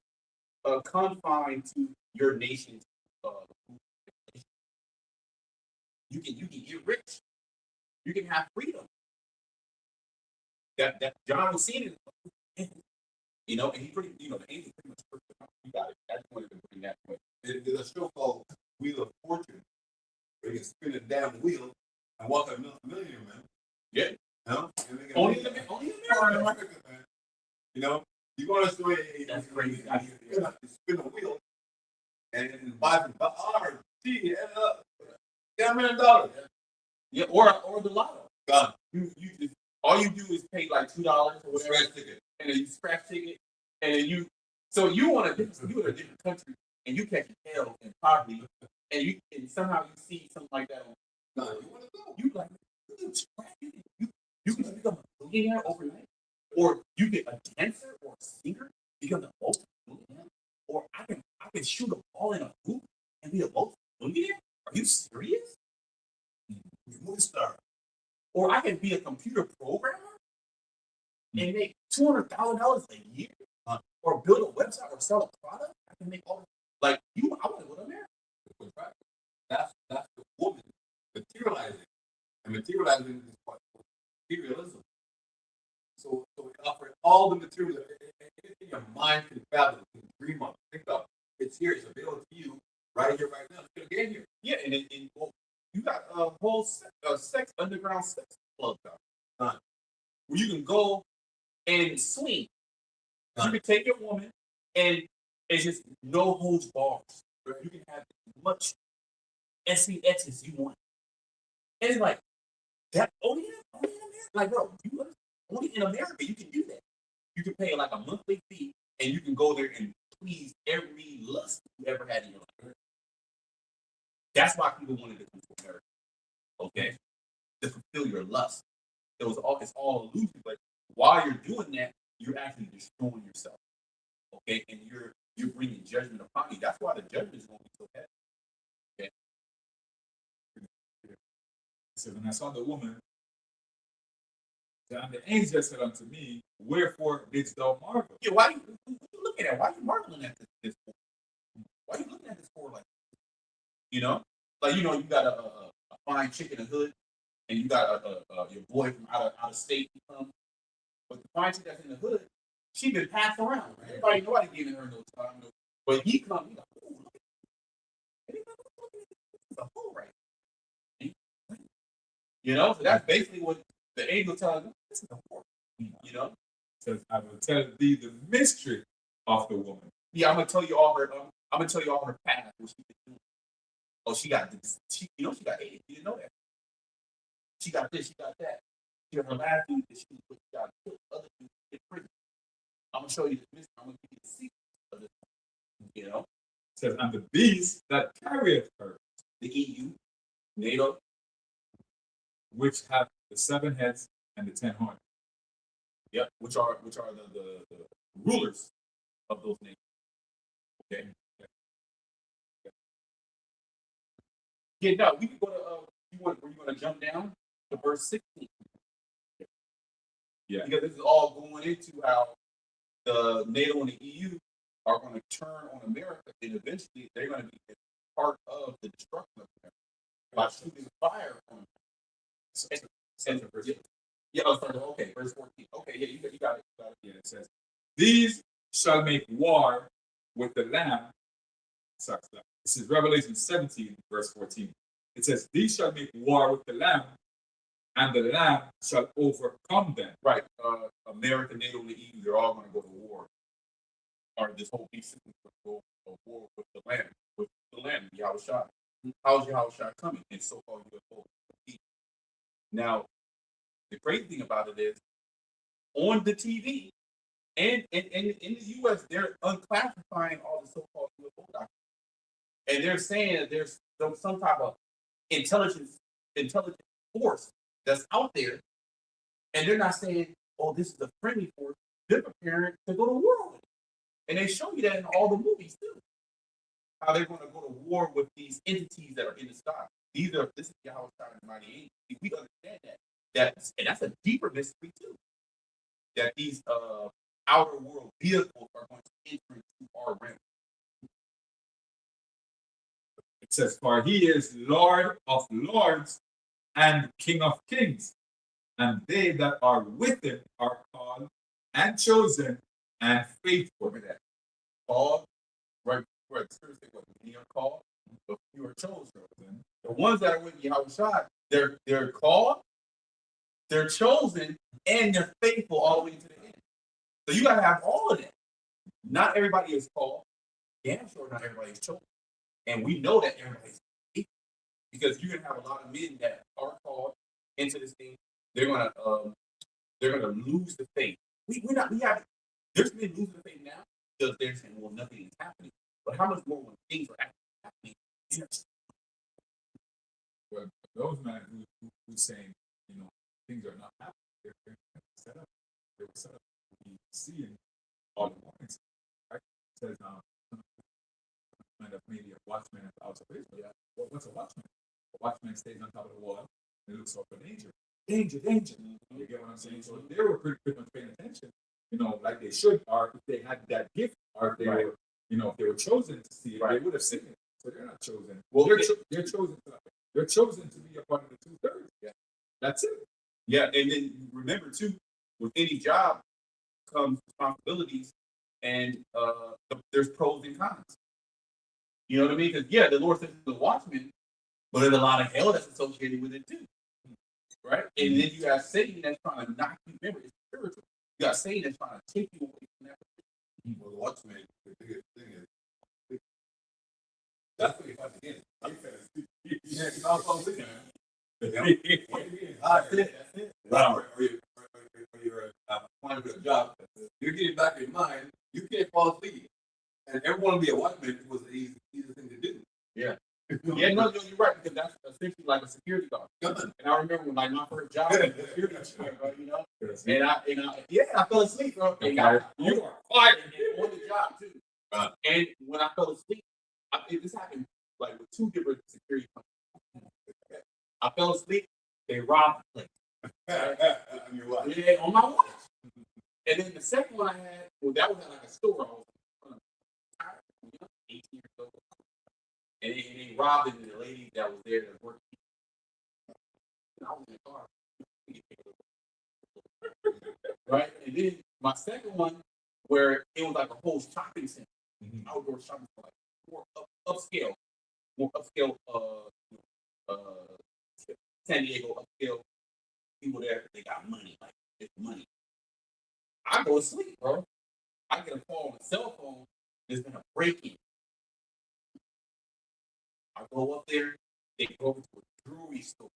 confined to your nation's. You can get rich. You can have freedom. That John was seeing it. You know, and he pretty. You know, the angel pretty much. You got it. I just wanted to bring that point. There's a show called Wheel of Fortune. Where you can spin a damn wheel and walk a millionaire, man. Yeah. No? Only in America, man. You know, you go to the store, that's crazy. You spin a wheel and buy from $10 million. Yeah, or the lotto. Done. You just all you do is pay like $2 or whatever, Scratch ticket. and then you scratch ticket, and then you in a different country, and you catch hell and poverty, and somehow you see something like that. No, you want to go. You like you can become a millionaire overnight, or you get a dancer or a singer, become the most millionaire, or I can shoot a ball in a hoop and be a most millionaire. Are you serious? You movie star. Or I can be a computer programmer and make $200,000 a year, or build a website or sell a product. I can make all like you. I want to go to America. That's the woman materializing, and materializing is what materialism. So we offer all the material anything your mind can fathom, can dream of, think of. It's here. It's available to you right here, right now. It's gonna get here. Yeah, and well, you got a whole underground sex club where you can go and swing. You can take your woman and it's just no holds bars. Right? You can have as much SVX as you want. And it's like that only in America. Like, bro, only in America you can do that. You can pay like a monthly fee and you can go there and please every lust you ever had in your life. That's why people wanted to come to America. Okay? To fulfill your lust. It's all illusion, but while you're doing that, you're actually destroying yourself. Okay? And you're bringing judgment upon you. That's why the judgment is going to be so heavy. Okay? So when I saw the woman, and the angel said unto me, wherefore didst thou marvel? Yeah, why you looking at? Why are you marveling at this for? Why are you looking at this for like? You know? Like, you know, you got a fine chick in the hood, and you got your boy from out of state, but the fine chick that's in the hood, she been passed around. Nobody giving her no time. But he come, he like, ooh, look at this. A fool right here. So that's basically what the angel tells him. This is a whore. Says, I will tell thee the mystery of the woman. Yeah, I'm gonna tell you all her. I'm gonna tell you all her past. What she been doing. Oh, she got this. She got AIDS. You didn't know that. She got this. She got that. Her last dude that she got killed. Other dudes in prison. I'm gonna show you the mystery. I'm gonna give you the secret of this. Says, and the beast that carrieth her, The EU, NATO, which have the 7 heads and the 10 horns. yep, which are the rulers of those nations. Okay. Yeah, no, we can go to were you gonna jump down to verse 16? Yeah. Because this is all going into how the NATO and the EU are going to turn on America, and eventually they're going to be part of the destruction of America by shooting fire on America. Yeah, okay, verse 14. Okay, yeah, you got it. Yeah, it says, these shall make war with the Lamb. Sorry. This is Revelation 17, verse 14. It says, these shall make war with the Lamb, and the Lamb shall overcome them. Right. America, NATO, and the EU, they're all going to go to war. Or this whole piece is going to go to war with the Lamb, Yahushua. How's Yahushua coming? And so-called UFO. Now, the crazy thing about it is, on the TV and in the U.S., they're unclassifying all the so-called UFO documents. And they're saying that there's some type of intelligent force that's out there. And they're not saying, oh, this is a friendly force. They're preparing to go to war with it. And they show you that in all the movies, too. How they're going to go to war with these entities that are in the sky. This is Yahushua and Mighty Angels. We understand that. And that's a deeper mystery, too. That these outer world vehicles are going to enter into our realm. It says, for he is Lord of lords and King of kings, and they that are with him are called and chosen and faithful. Remember that. Called, right? Seriously, what you are called, but you are chosen. The ones that are with Yahushua, they're called, they're chosen, and they're faithful all the way to the end. So you gotta have all of that. Not everybody is called. Damn sure not everybody is chosen. And we know that everybody's faithful. Because you're gonna have a lot of men that are called into this thing. They're gonna lose the faith. There's men losing the faith now because they're saying, well, nothing is happening. But how much more when things are actually happening? Well, those men who saying, things are not happening, they're set up. They were set up to be seeing all the warnings. Right? It says, maybe a watchman at the observation. Yeah. Well, what's a watchman? A watchman stays on top of the wall and looks out for danger. Danger. You get what I'm saying? So they were pretty much paying attention, like they should, or if they had that gift, or if they were, if they were chosen to see it, they would have seen it. So they're not chosen. Well, they're chosen. They're chosen to be a part of the 2/3. Yeah, that's it. Yeah, and then remember too, with any job comes responsibilities, and there's pros and cons. You know what I mean? Because the Lord says the watchman, but there's a lot of hell that's associated with it too, right? And then you got Satan that's trying to knock you. Remember, it's spiritual. You got Satan that's trying to take you away from that. Well, the watchman, the biggest thing is that's what you have to get. Yeah, you know what I'm saying? That's it. Wow. When you're applying for a job, you're getting back in mind, you can't fall asleep. And everyone be a watchman was an easy thing to do. Yeah. Yeah, no, you're right, because that's essentially like a security guard. And I remember when my first job was a security guard, and I fell asleep, bro. And you are quiet on the job too. And when I fell asleep, this happened like with 2 different security companies. I fell asleep, they robbed the place. On your watch. Yeah, on my watch. And then the second one I had, that was at like a store. I was 18 years old. And they robbed the lady that was there that worked. I was in the car. Right? And then my second one, where it was like a whole shopping center, outdoor shopping center, like more upscale, San Diego upscale people there. They got money, like it's money. I go to sleep, bro. I get a call on the cell phone. There's been a break-in. I go up there. They go over to a jewelry store.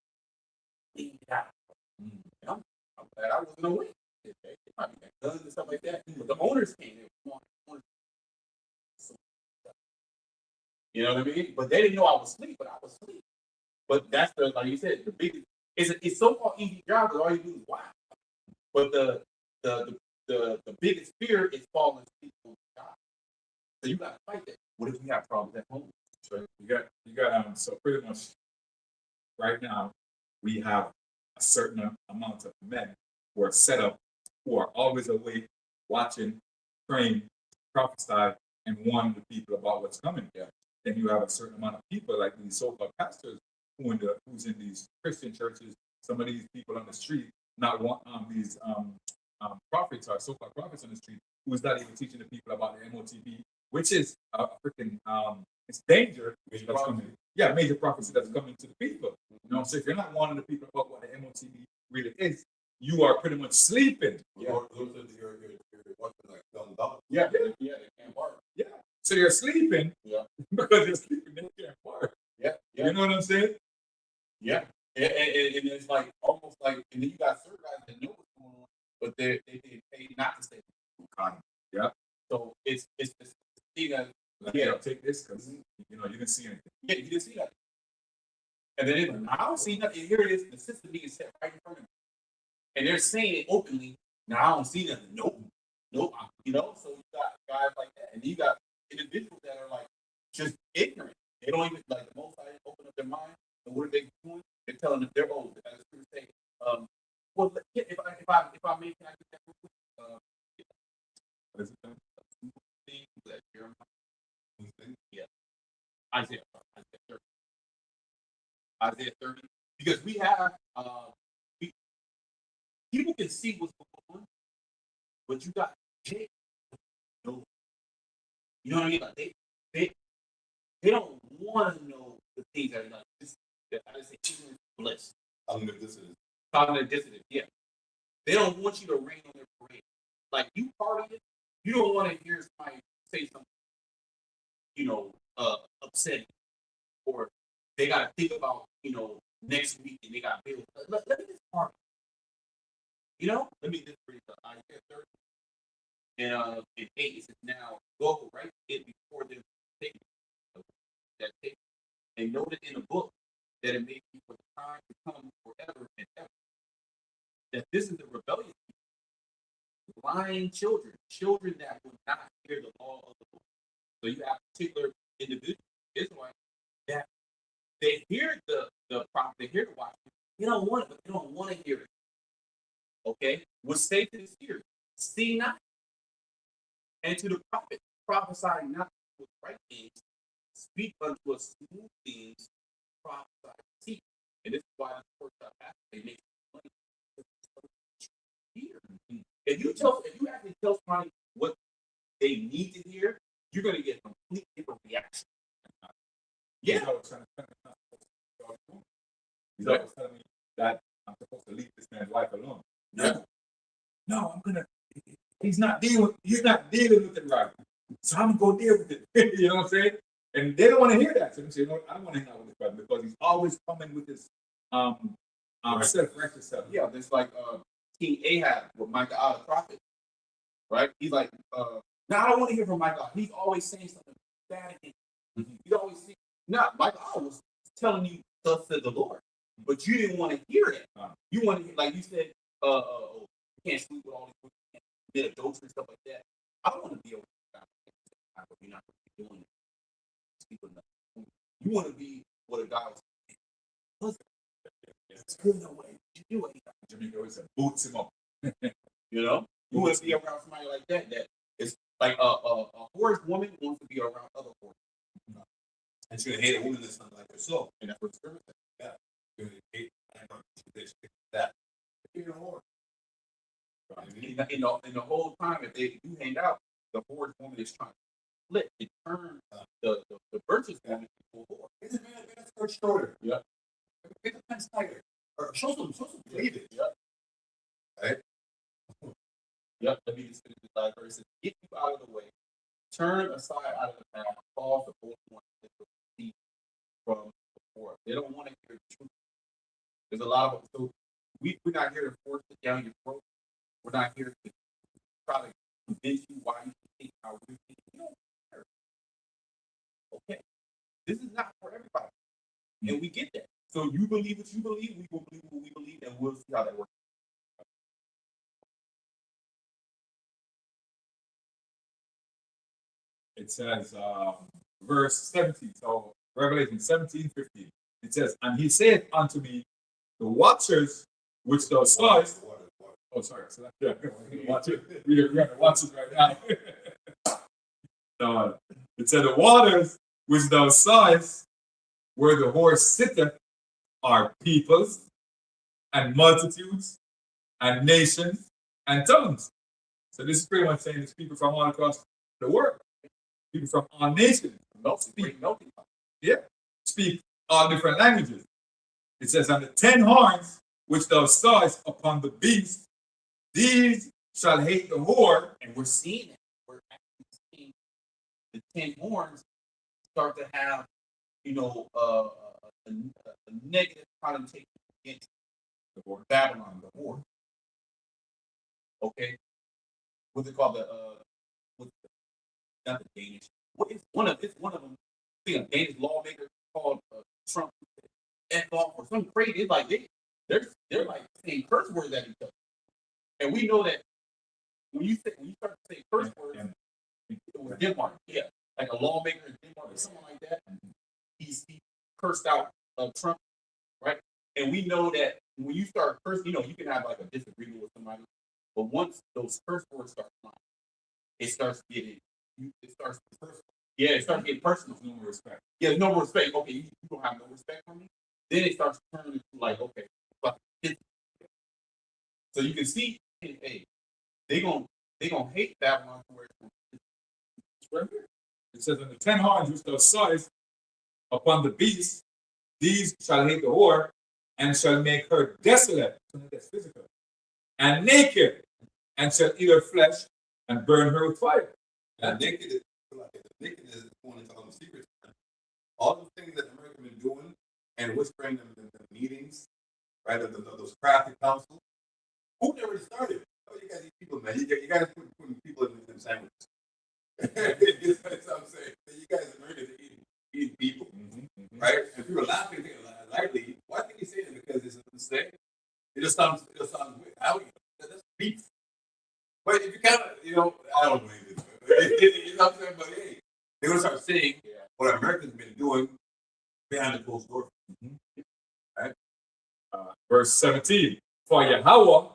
Clean it out. I'm glad I wasn't awake. They might be guns and stuff like that. But the owners came in. You know what I mean? But they didn't know I was asleep, but I was asleep. But that's the, like you said, the biggest. It's so-called easy job because all you do is watch. But the biggest fear is falling asleep on the job. So you got to fight that. What if we have problems at home? So you got so pretty much right now we have a certain amount of men who are set up, who are always awake, watching, praying, prophesy, and warning the people about what's coming. Yeah. Then you have a certain amount of people like these so-called pastors who's in these Christian churches. Some of these people on the street not want these prophets or so-called prophets on the street who's not even teaching the people about the MOTB, which is a freaking it's danger that's coming. Yeah, major prophecy that's coming to the people. You know, so if you're not warning the people about what the MOTB really is, you are pretty much sleeping. Yeah. Those are your watching like dumb dogs. Yeah, They can't work. yeah. So you're sleeping. Yeah. Because you're sleeping, they can't work. Yeah. You know what I'm saying? Yeah. And it's like almost like, and then you got certain guys that know what's going on, but they pay not to stay calm. Yeah. So it's thing that, Yeah, take this because you didn't see anything. yeah, you didn't see that. And then I don't see nothing. Here it is, the system being set right in front of me. And they're saying it openly. Now I don't see nothing. Nope. You know, so you got guys like that. And you got individuals that are like just ignorant. They don't even like the most I open up their mind. And what are they doing? They're telling them they're old. As the say, well, if I may, can I get that real quick? What is it? Thing that Jeremiah, yeah, Isaiah 30. Isaiah 30. Because we have people can see what's going on, but you got Jake. No, you know what I mean? Like they don't want to know the things that are not. I just say ignorance is bliss. Cognitive dissonance. Yeah. They don't want you to rain on their parade. Like you partying, you don't want to hear somebody say something, upsetting, or they got to think about, next week and they got bills. Let me just party. Let me just read the Isaiah 30. And in 8 it says, now go right it before them take that take and note it in a book that it may be for the time to come forever and ever. That this is the rebellious people, lying children that will not hear the law of the Lord. So you have particular individuals, Israelites, that they hear the prophet, they hear the watchman. They don't want it, but they don't want to hear it. Okay? What's safe is here. See not. And to the prophet, prophesy not with right things, speak unto us smooth things, prophesy seek. And this is why the court happen. They make money. Here. If you actually tell somebody what they need to hear, you're gonna get a complete different reaction. Yeah. He's always telling me that I'm supposed to leave this man's life alone. No, I'm gonna. He's not dealing with it right. So I'm gonna go deal with it. You know what I'm saying? And they don't want to hear that. So they say, no, I don't want to hang out with this brother because he's always coming with this self-righteous stuff. Yeah, it's like King Ahab with Micah the prophet. Right? He's like, now I don't want to hear from Micah. He's always saying something bad against you. He's always saying, Micah was telling you, thus said the Lord. But you didn't want to hear it. You want to hear, like you said, you can't sleep with all these people, you can't commit adultery and stuff like that. I don't want to be over there. You're not doing it. You want to be what a guy was saying. It's good no way. You do it. Jamaica always said, boots him up. You want to be around somebody like that. That is like a horse woman wants to be around other horses. And she's gonna hate a woman that's not like herself. And that's what the scripture says. Yeah. You're gonna hate the whole time, if they do hang out, the horse woman is trying to flip and turn the virtuous woman into a whore. Isn't that Kurt Schroeder? Yeah. Get the Penn Snyder. Or show some David. Yep. Right? Yep. Let me just finish this last verse. Get you out of the way. Turn aside out of the path. Cause the both one to see from the forth. They don't want to hear the truth. There's a lot of so we're not here to force it down your throat. We're not here to try to convince you why you think how we think. You don't care. Okay. This is not for everybody. And we get that. So you believe what you believe, we will believe what we believe, and we'll see how that works. It says, verse 17, so Revelation 17:15. It says, and he saith unto me, the watchers which thou sawest. Oh, sorry. So that, yeah, we're going to watch it right now. It said, the waters which thou sawest, where the horse sitteth, are peoples and multitudes and nations and tongues. So this is pretty much saying it's people from all across the world. People from all nations. Speak all different languages. It says, and the 10 horns which thou sawest upon the beast, these shall hate the whore. And we're seeing it. We're actually seeing the 10 horns start to have, a negative connotation against the whore, Babylon, the whore. Okay, what's it called? Not the Danish. It's one of them. I think a Danish lawmaker called Trump F off or something crazy. It's like they're like saying curse words at each other, and we know that when you start to say curse words, it was Denmark, yeah, like a lawmaker in Denmark or something like that. He cursed out Trump, right? And we know that when you start cursing, you can have like a disagreement with somebody, but once those curse words start flying, it starts getting personal. Yeah, it starts getting personal. No more respect. Yeah, no more respect. Okay, you don't have no respect for me. Then it starts turning into like, okay, so you can see, hey, they gonna hate Babylon where it's right here. It says, and the 10 horns which thou sawest upon the beast, these shall hate the whore, and shall make her desolate, so that's physical, and naked, and shall eat her flesh, and burn her with fire. And nakedness is going into all the secrets. All the things that America been doing and whispering them in the meetings, right? Those crafty councils. Who never started? Oh, you guys eat people, man. You guys putting people in them sandwiches. That's what I'm saying. You guys Americans are eating people, right? And people are laughing lightly. Why think you say that? Because it's a mistake. It just sounds weird. That's beef. But if you kind of, I don't believe it. You know what I'm saying? But hey, they're gonna start saying what Americans been doing behind the closed door. Right? Verse 17. For Yahweh,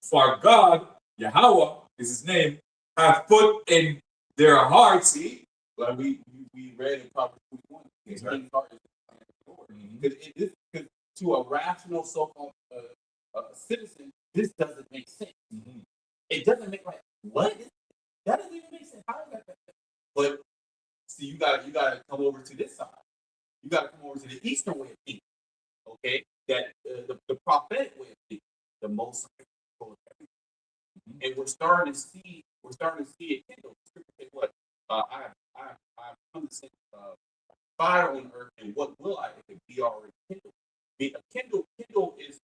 for God, Yahweh is his name, hath put in their hearts. See, like we read in Proverbs 21. His heart is the Lord. Because to a rational so-called citizen, this doesn't make sense. It doesn't make what? That doesn't even make sense. How is that? But see, you gotta come over to this side. You gotta come over to the Eastern way of thinking. Okay, that the prophetic way of thinking, the most control of everything. And we're starting to see it kindle. What I come to say fire on earth, and what will I if it be already kindled? A kindle is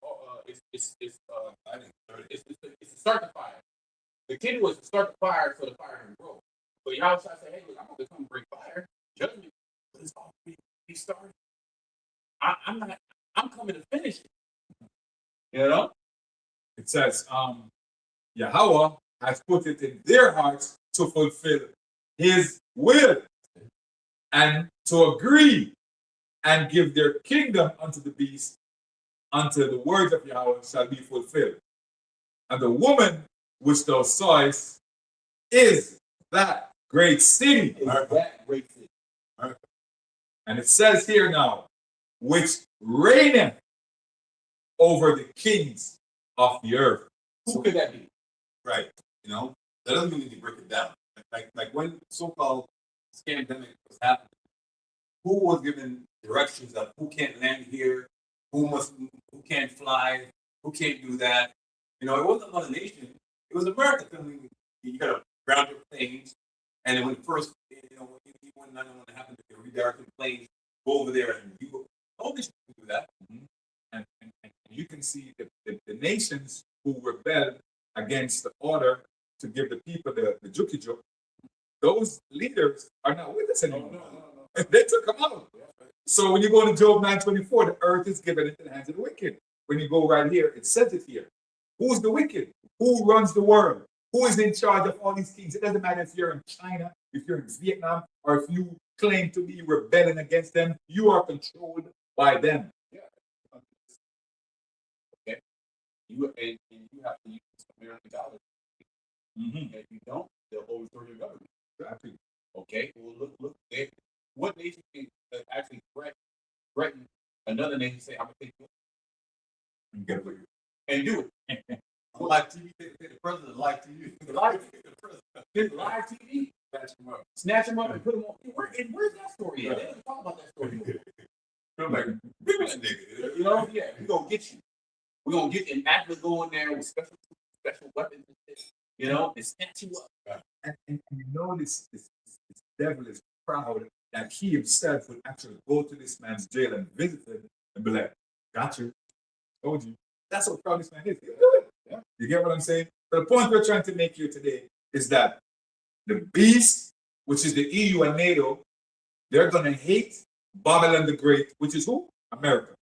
it's to start the fire. The kindle is to start the fire so the fire can grow. So you outside say, hey, look, I'm going to come bring fire, judgment, but it's already started. I'm coming to finish it. It says, Yahweh has put it in their hearts to fulfill his will and to agree and give their kingdom unto the beast until the words of Yahweh shall be fulfilled. And the woman which thou sawest is that great city. And it says here now, which reigneth over the kings of the earth. Who could that be? Right. You know, that doesn't mean you need to break it down. Like when so-called scandemic was happening, who was given directions of who can't land here, who can't fly, who can't do that. You know, it wasn't Mother Nation. It was America telling you gotta ground your planes. And then when first, when 9/11 happened, they redirected the planes, go over there and you go. No nation can do that. And you can see the nations who rebelled against the order to give the people the jukijo, those leaders are not with us anymore. They took them out. So when you go to Job 9:24, the earth is given into the hands of the wicked. When you go right here, it says it here. Who's the wicked? Who runs the world? Who is in charge of all these things? It doesn't matter if you're in China, if you're in Vietnam, or if you claim to be rebelling against them. You are controlled by them. Okay. You have to use American dollars. If you don't, they'll overthrow your government. Exactly. Okay. Well, look. What nation can actually threaten another nation? Say, "I'm gonna take you," And get away. and do it. Live TV, the president live TV. His live TV, snatch him up and put him on. Where's that story at? They don't talk about that story. I'm like, bring that nigga. You know, yeah, we're gonna get you. We're gonna get you and actually go in there with special weapons and shit, you know, and snatch you up. And you know this devil is proud that he himself would actually go to this man's jail and visit him and be like, got you, told you. That's how proud this man is. He'll do it. Yeah. You get what I'm saying? So the point we're trying to make here today is that the beast, which is the EU and NATO, they're going to hate Babylon the Great, which is who? America.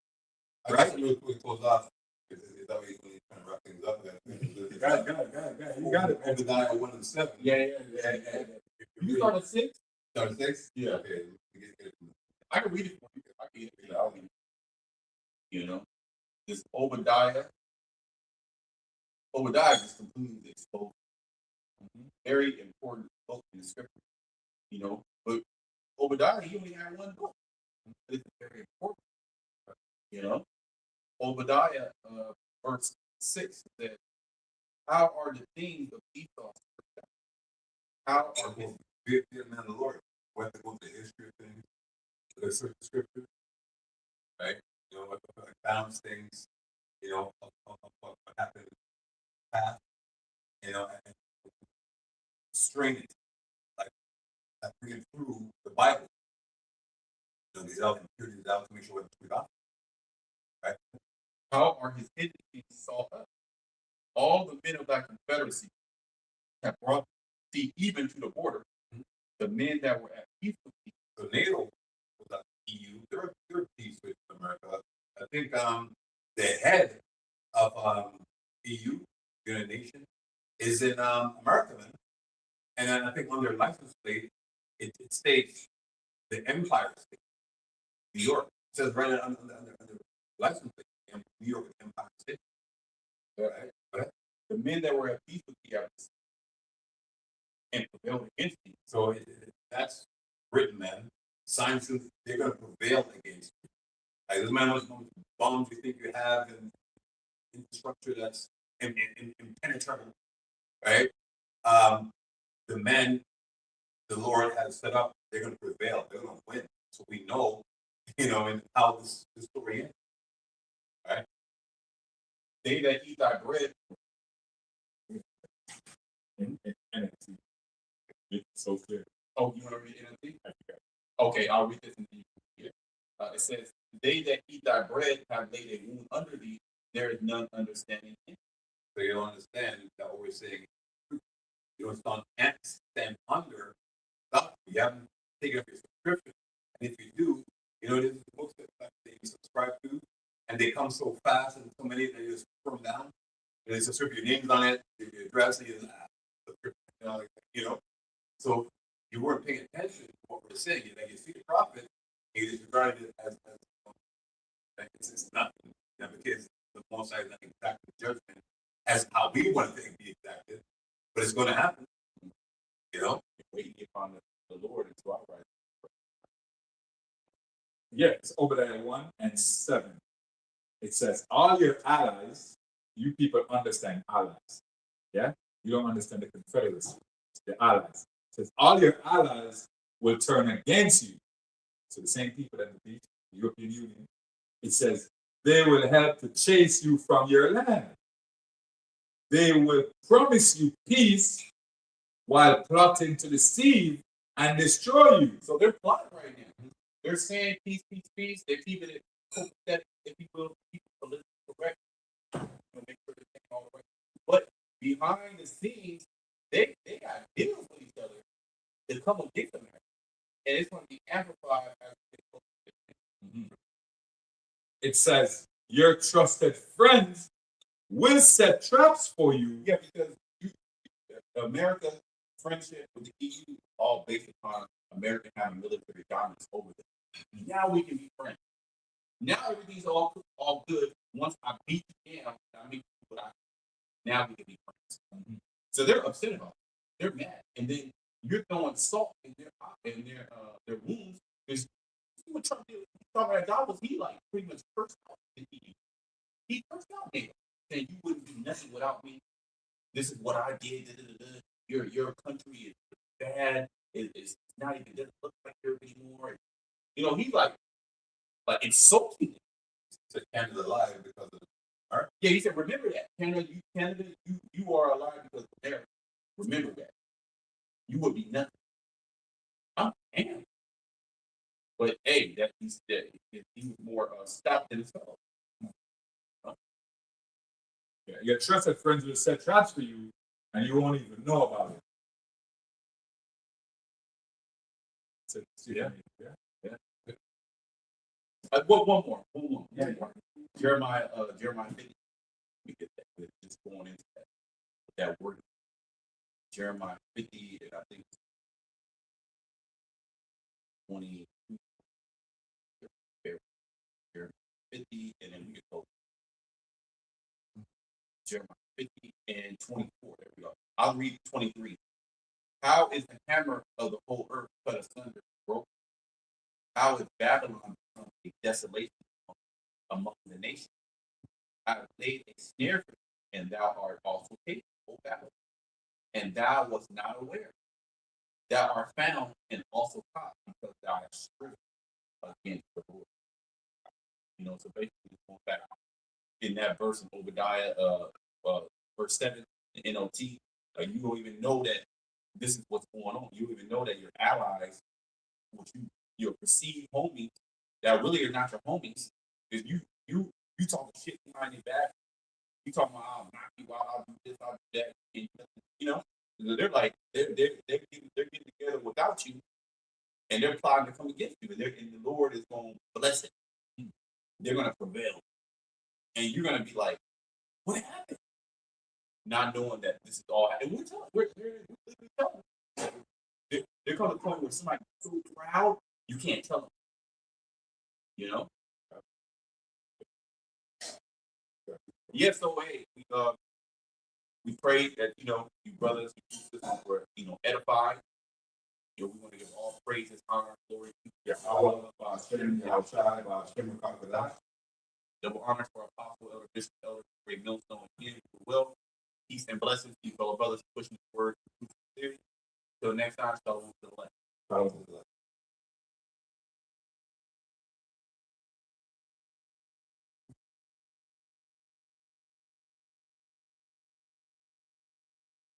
Right? Real quick, close off. Is that way you're trying to wrap things up? You got it. Obadiah 1 and 7. Yeah. You start at 6? Start at 6? Yeah. Okay. I can read it for you. I can read it. I'll read it. You know, this Obadiah just completely exposed. Very important book in the scripture. You know, but Obadiah, he only had one book. But it's very important. You know, Obadiah, verse 6 said, "How are the things of Esau? How are his Be a man of the Lord. We have to go to the history of things, to search the scripture, right? You know, what balance things, you know, of what happened in the past, you know, and strain it, like bring it through the Bible. You know, these out to make sure what we got. Right? How are his enemies sought up? All the men of thy confederacy have brought thee even to the border. The men that were at peace with thee. So NATO was not EU. They're at peace with America. I think the head of EU, United Nations, is in America, man. And then I think on their license plate, it states the Empire State, New York. It says right on the license plate, New York Empire State. Right? The men that were at peace with thee and prevailed against thee. So that's written, man. Signs they're going to prevail against you. Like, doesn't matter how much bombs you think you have and infrastructure that's impenetrable, right? The men the Lord has set up, they're going to prevail. They're going to win. So we know, you know, and how this story ends, right? They that eat thy bread. And it's so clear. Oh, you want to read NLT? Okay, I'll read this in the it says, "They that eat thy bread have laid a wound under thee. There is none understanding him." So you don't understand that what we're saying. You don't stand under God. You haven't taken up your subscription. And if you do, you know, there's books that you subscribe to, and they come so fast and so many that you just put them down. And they subscribe your names on it, your address, and you know. So you weren't paying attention to what we're saying. Like you see the prophet, and you just regarded it as like it's nothing. You know, because the most I not exact judgment as how we want to think be exacted, but it's going to happen. You know, Waiting upon the Lord until I rise. Yeah, it's Obadiah 1 and 7. It says, all your allies, you people understand allies. Yeah? You don't understand the Confederacy, the allies. It says all your allies will turn against you. So the same people at the beach, the European Union, it says they will help to chase you from your land. They will promise you peace while plotting to deceive and destroy you. So they're plotting right now. They're saying peace, peace, peace. They're keeping it that if you will keep it politically correct, make sure they're saying all the right. But behind the scenes, they got deals with each other to come against America. And it's going to be amplified as they go. It says your trusted friends will set traps for you. Yeah, because America friendship with the EU all based upon America having military dominance over them. Now we can be friends. Now everything's all good. Once I beat you down, I mean, now we can be friends. So they're upset about it. They're mad, and then you're throwing salt in their wounds. Because what Trump did, talking about Davos, he like pretty much cursed out the EU. He cursed out NATO, saying you wouldn't do nothing without me. This is what I did. Da, da, da, da. Your country is bad. It's not even doesn't look like Europe anymore. You know, he's like insulting it. To Canada alive because of the Yeah, he said, remember that. Canada, you are alive because of America. Remember that. You would be nothing. I'm damn. But hey, that he was more stopped than himself. Yeah, your trusted friends will set traps for you, and you won't even know about it. So, Yeah. One more. Yeah. Jeremiah 50. We get that. We're just going into that word. Jeremiah 50, and I think 20. Jeremiah 50, and then we can go Jeremiah 50 and 24. There we go. I'll read 23. How is the hammer of the whole earth cut asunder, broken? How is Babylon become a desolation among the nations? I have laid a snare for thee, and thou art also taken, O Babylon. And thou wast not aware. Thou art found and also caught, because thou hast striven against the Lord. You know, so basically, going back in that verse of Obadiah, verse 7, the NOT, you don't even know that this is what's going on. You don't even know that your allies, which your perceived homies, that really are not your homies, is you talking shit behind your back. You talking about I'll knock you out, I'll do this, I'll do that, and, you know, they're like they're getting together without you, and they're plotting to come against you, and the Lord is going to bless it. They're going to prevail, and you're going to be like, what happened? Not knowing that this is all. And we're telling. There comes a point where somebody's so proud you can't tell them. You know. Yeah. So hey, we pray that you brothers and sisters were edified. We want to give all praises, honor, glory to double honor for our apostle, elder bishop, elder great millstone, and will. Peace and blessings to you, fellow brothers, pushing the word. Till next time, shalom to the left.